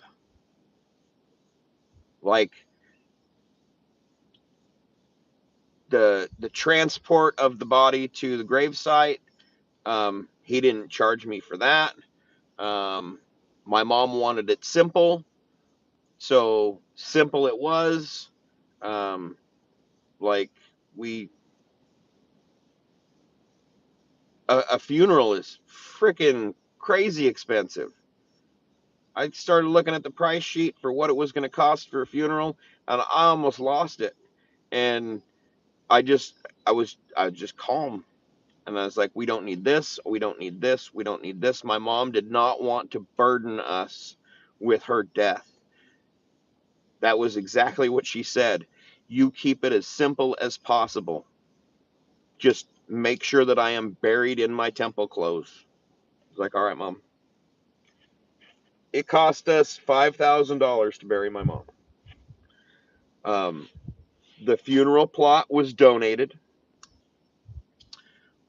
Speaker 1: like the transport of the body to the gravesite. He didn't charge me for that. Um, my mom wanted it simple, so simple it was. Um, like we a funeral is freaking crazy expensive. I started looking at the price sheet for what it was going to cost for a funeral, and I almost lost it. And I just I was just calm. And I was like, we don't need this. We don't need this. We don't need this. My mom did not want to burden us with her death. That was exactly what she said. You keep it as simple as possible. Just make sure that I am buried in my temple clothes. I was like, all right, Mom. It cost us $5,000 to bury my mom. Um, the funeral plot was donated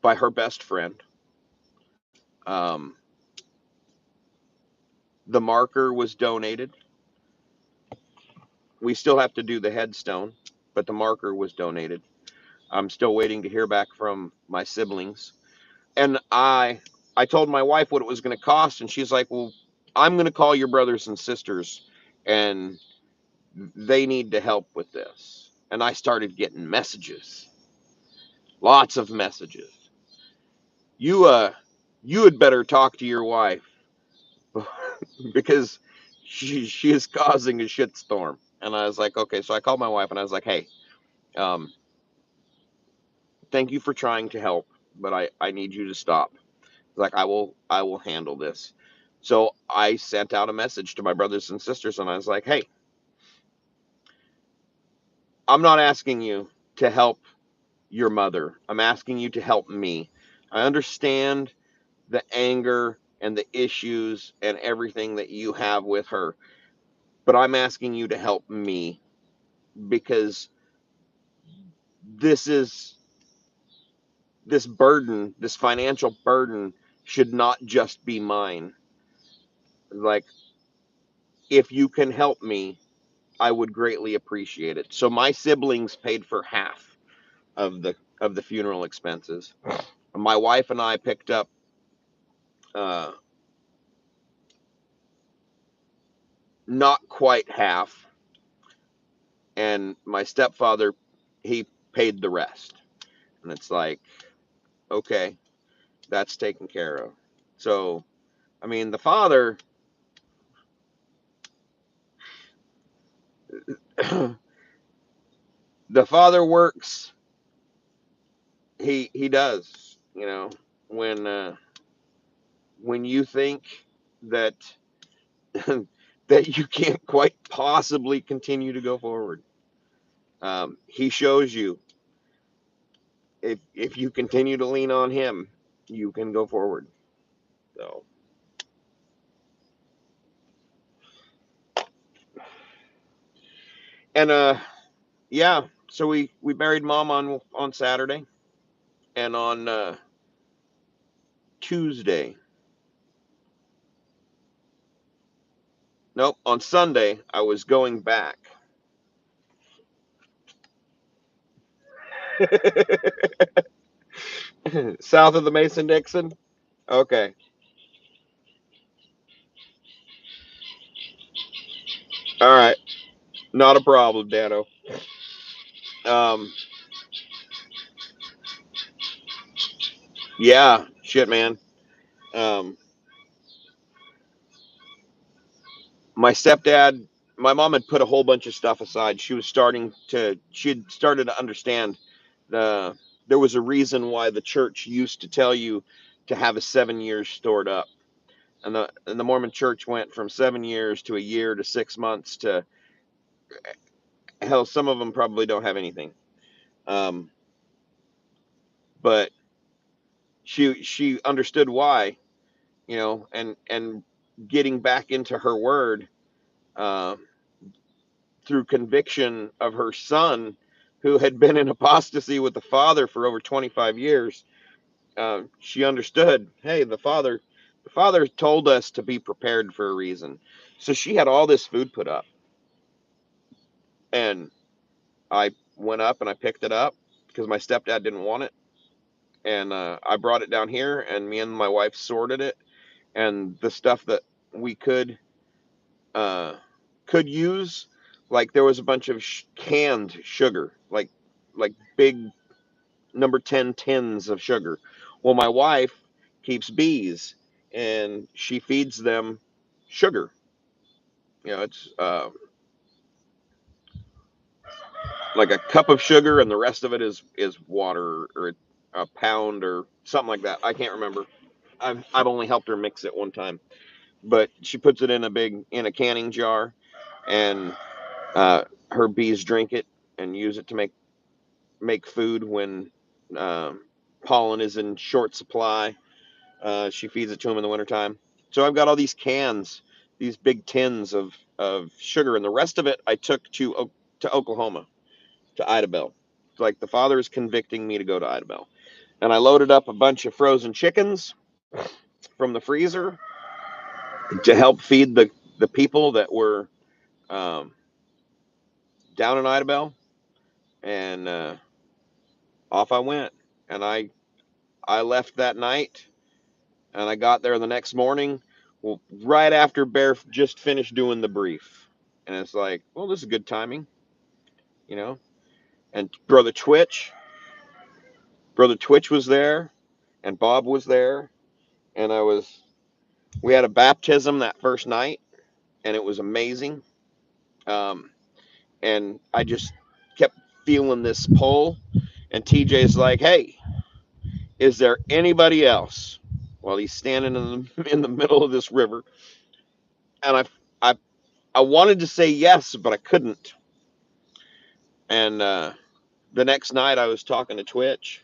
Speaker 1: by her best friend. Um, the marker was donated. We still have to do the headstone, but the marker was donated. I'm still waiting to hear back from my siblings. And I told my wife what it was going to cost, and she's like, "Well, I'm going to call your brothers and sisters, and they need to help with this." And I started getting messages, lots of messages. You had better talk to your wife because she is causing a shitstorm. And I was like, okay. So I called my wife and I was like, hey, um, thank you for trying to help, but I need you to stop. Like I will handle this. So I sent out a message to my brothers and sisters and I was like, hey, I'm not asking you to help your mother. I'm asking you to help me. I understand the anger and the issues and everything that you have with her, but I'm asking you to help me because this is this burden, this financial burden should not just be mine. Like, if you can help me, I would greatly appreciate it. So my siblings paid for half of the funeral expenses. My wife and I picked up uh, not quite half, and my stepfather, he paid the rest. And it's like, okay, that's taken care of. So, I mean, the father works. He does. You know, when when you think that that you can't quite possibly continue to go forward, he shows you if you continue to lean on him, you can go forward. So, and yeah. So we buried mom on Saturday, and on Tuesday. Nope, on Sunday I was going back. South of the Mason Dixon. Okay, all right, not a problem, Dano. Um, yeah, shit, man. Um, my stepdad, my mom had put a whole bunch of stuff aside. She had started to understand the there was a reason why the church used to tell you to have a 7 years stored up. And the Mormon church went from 7 years to a year to 6 months to hell, some of them probably don't have anything. Um, but she understood why, and getting back into her word, uh, through conviction of her son, who had been in apostasy with the father for over 25 years. She understood, hey, the father told us to be prepared for a reason. So she had all this food put up, and I went up and I picked it up because my stepdad didn't want it, and I brought it down here, and me and my wife sorted it, and the stuff that we uh, could use, like there was a bunch of canned sugar, like big number 10 tins of sugar. Well, my wife keeps bees, and she feeds them sugar. It's like a cup of sugar, and the rest of it is water, or a pound or something like that. I can't remember. I've only helped her mix it one time, but she puts it in a canning jar, and her bees drink it and use it to make food when um, pollen is in short supply. She feeds it to them in the wintertime. So I've got all these big tins of sugar, and the rest of it I took to. to Oklahoma, to Idabel. It's like the Father is convicting me to go to Idabel. And I loaded up a bunch of frozen chickens from the freezer to help feed the people that were um, down in Idabel. And off I went. And I left that night, and I got there the next morning, well, right after Bear just finished doing the brief. And it's like, well, this is good timing, you know. And Brother Twitch was there, and Bob was there, and we had a baptism that first night, and it was amazing. Um, and I just kept feeling this pull, and TJ's like, "Hey, is there anybody else?" Well, he's standing in the middle of this river, and I I wanted to say yes, but I couldn't. And the next night, I was talking to Twitch.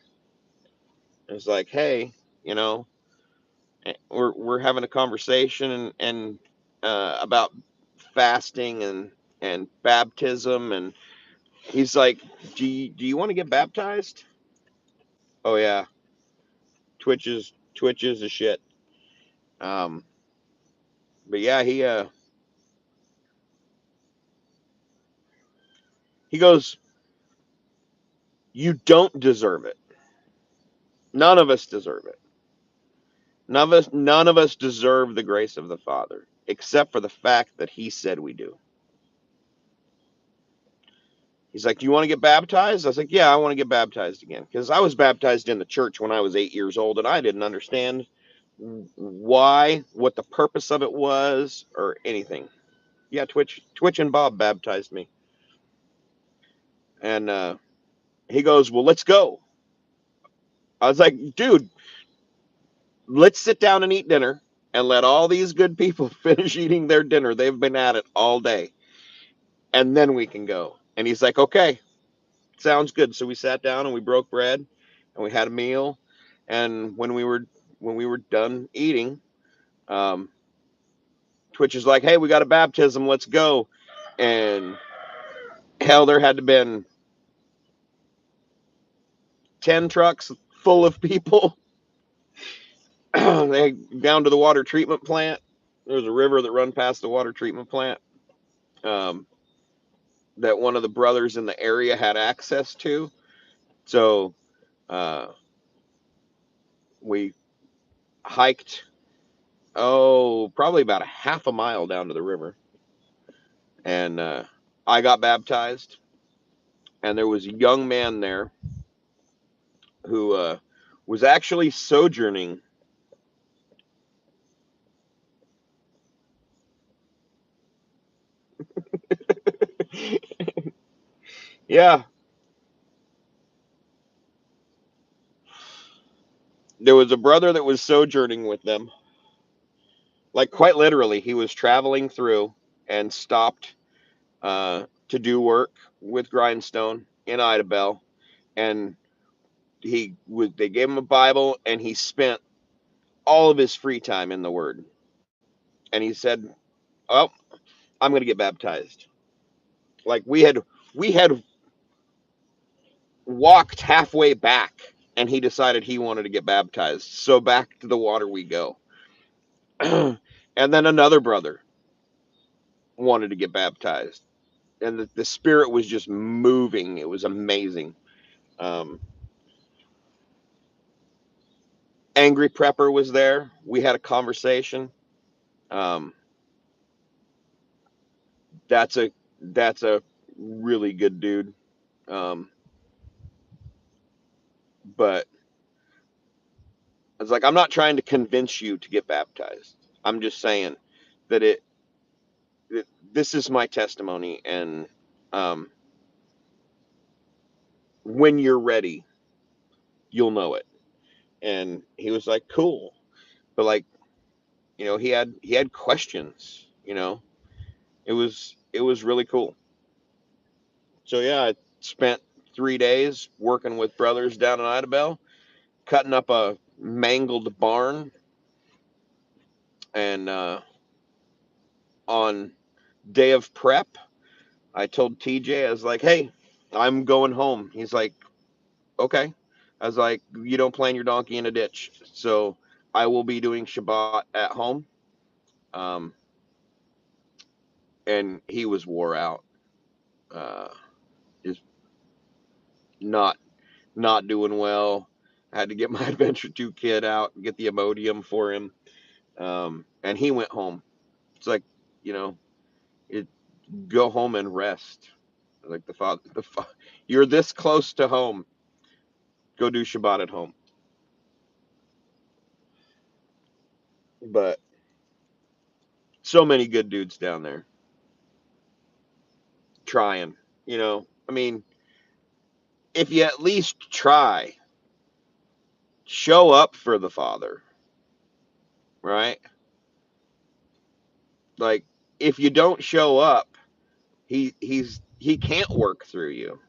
Speaker 1: It was like, "Hey, you know, we're having a conversation and about fasting and baptism." And he's like, "Do you want to get baptized?" Oh yeah, Twitch is a shit. Um, but yeah, he goes, "You don't deserve it. None of us deserve it. None of us deserve the grace of the Father, except for the fact that He said we do." He's like, "Do you want to get baptized?" I was like, "Yeah, I want to get baptized again." Because I was baptized in the church when I was 8 years old, and I didn't understand why, what the purpose of it was, or anything. Yeah, Twitch and Bob baptized me. And he goes, "Well, let's go." I was like, "Dude, let's sit down and eat dinner and let all these good people finish eating their dinner. They've been at it all day. And then we can go." And he's like, "Okay, sounds good." So we sat down and we broke bread and we had a meal. And when we were done eating, um, Twitch is like, "Hey, we got a baptism. Let's go." And hell, there had to been 10 trucks full of people. They down to the water treatment plant. There's a river that run past the water treatment plant, um, that one of the brothers in the area had access to. So uh, we hiked, probably about a half a mile down to the river, and I got baptized. And there was a young man there who was actually sojourning. Yeah, there was a brother that was sojourning with them. Like, quite literally, he was traveling through and stopped to do work with Grindstone in Idabel, and they gave him a Bible, and he spent all of his free time in the Word. And he said, "Oh, I'm going to get baptized." Like, we had walked halfway back, and he decided he wanted to get baptized. So back to the water we go. And then another brother wanted to get baptized, and the Spirit was just moving. It was amazing. Um, Angry Prepper was there. We had a conversation. Um, that's a really good dude. Um, but it's like, I'm not trying to convince you to get baptized. I'm just saying that this is my testimony, and um, when you're ready, you'll know it. And he was like, "Cool," but like, he had questions. It was really cool. So yeah, I spent 3 days working with brothers down in Idabel, cutting up a mangled barn, and on day of prep, I told TJ, I was like, hey, I'm going home. He's like, okay. I was like, you don't plant your donkey in a ditch. So I will be doing Shabbat at home. Um, and he was wore out. Just not not doing well. I had to get my Adventure 2 kid out and get the Imodium for him. And he went home. It's like, you know, it, go home and rest. Like you're this close to home. Go do Shabbat at home. But so many good dudes down there trying. I mean, if you at least try, show up for the Father, right? Like, if you don't show up, he can't work through you.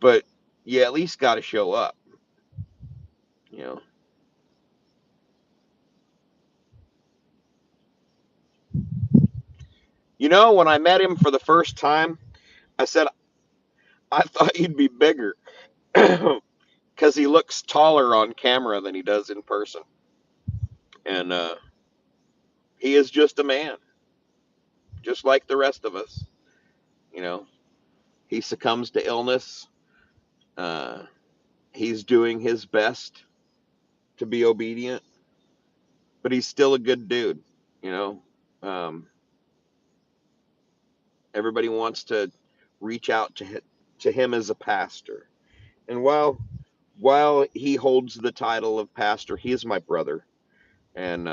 Speaker 1: But you at least got to show up. You know. When I met him for the first time, I said I thought you'd be bigger because he looks taller on camera than he does in person, and he is just a man, just like the rest of us. You know, he succumbs to illness. Uh, he's doing his best to be obedient, but he's still a good dude. You know, um, everybody wants to reach out to him as a pastor, and while he holds the title of pastor, he is my brother, and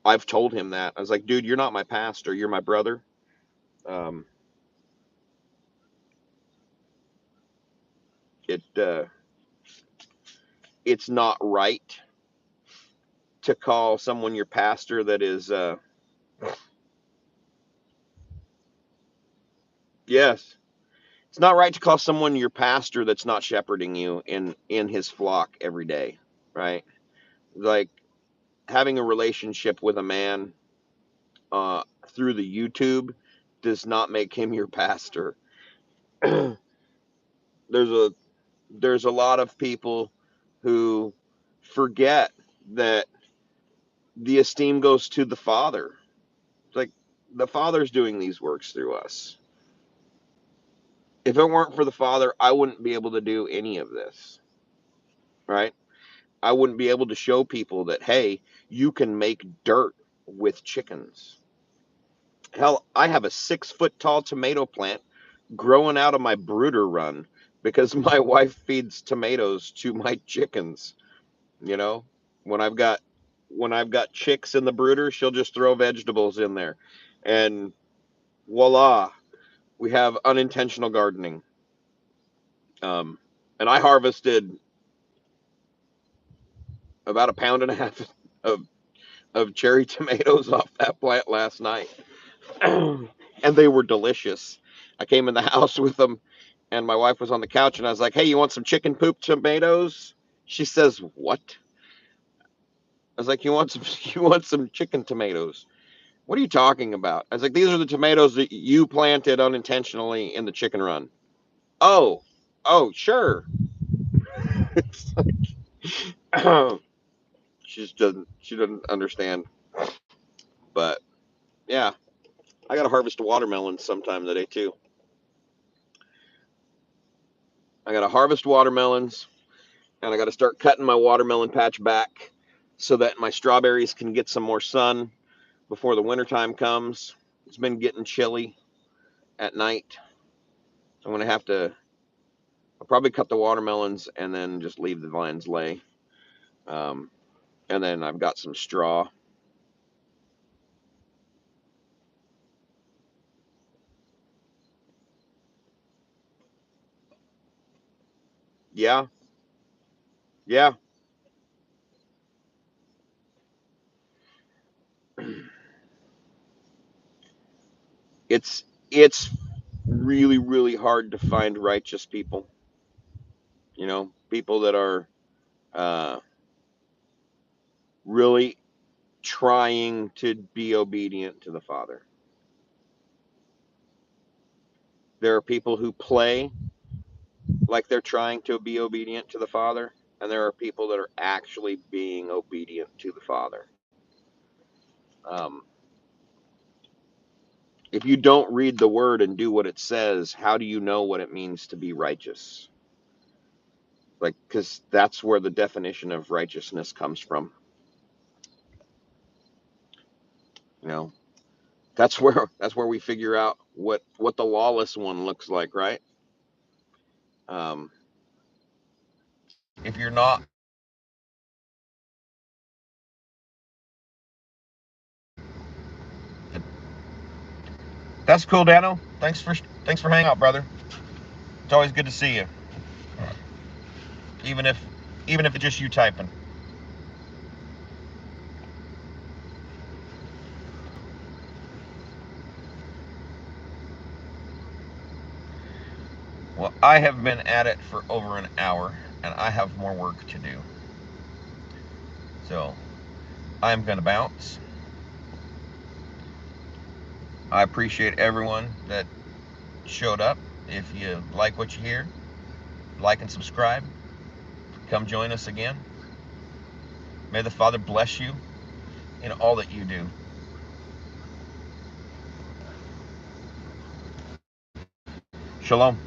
Speaker 1: I've told him that. I was like, dude, you're not my pastor, you're my brother. Um, it it's not right to call someone your pastor that is yes, it's not right to call someone your pastor that's not shepherding you in his flock every day, right? Like, having a relationship with a man through the YouTube does not make him your pastor. there's a there's a lot of people who forget that the esteem goes to the Father. It's like, the Father's doing these works through us. If it weren't for the Father, I wouldn't be able to do any of this, right? I wouldn't be able to show people that, hey, you can make dirt with chickens. Hell, I have a 6 foot tall tomato plant growing out of my brooder run because my wife feeds tomatoes to my chickens. You know, when I've got chicks in the brooder, she'll just throw vegetables in there, and voila, we have unintentional gardening. Um, and I harvested about a pound and a half of cherry tomatoes off that plant last night, and they were delicious. I came in the house with them, and my wife was on the couch, and I was like, "Hey, you want some chicken poop tomatoes?" She says, "What?" I was like, "You want some you want some chicken tomatoes?" What are you talking about? I was like, these are the tomatoes that you planted unintentionally in the chicken run. Oh, oh, sure. She doesn't understand. But yeah, I got to harvest watermelons sometime today too. I got to harvest watermelons, and I got to start cutting my watermelon patch back so that my strawberries can get some more sun before the wintertime comes. It's been getting chilly at night. I'm gonna have to. I'll probably cut the watermelons and then just leave the vines lay. Um, and then I've got some straw. Yeah, yeah. It's really, really hard to find righteous people. People that are uh, really trying to be obedient to the Father. There are people who play like they're trying to be obedient to the Father, and there are people that are actually being obedient to the Father. Um, if you don't read the Word and do what it says, how do you know what it means to be righteous? Like, because that's where the definition of righteousness comes from. You know, that's where we figure out what the lawless one looks like, right? Um, if you're not, that's cool, Dano. Thanks for hanging out, brother. It's always good to see you, even if it's just you typing. Well, I have been at it for over an hour, and I have more work to do. So I'm gonna bounce. I appreciate everyone that showed up. If you like what you hear, like and subscribe. Come join us again. May the Father bless you in all that you do. Shalom.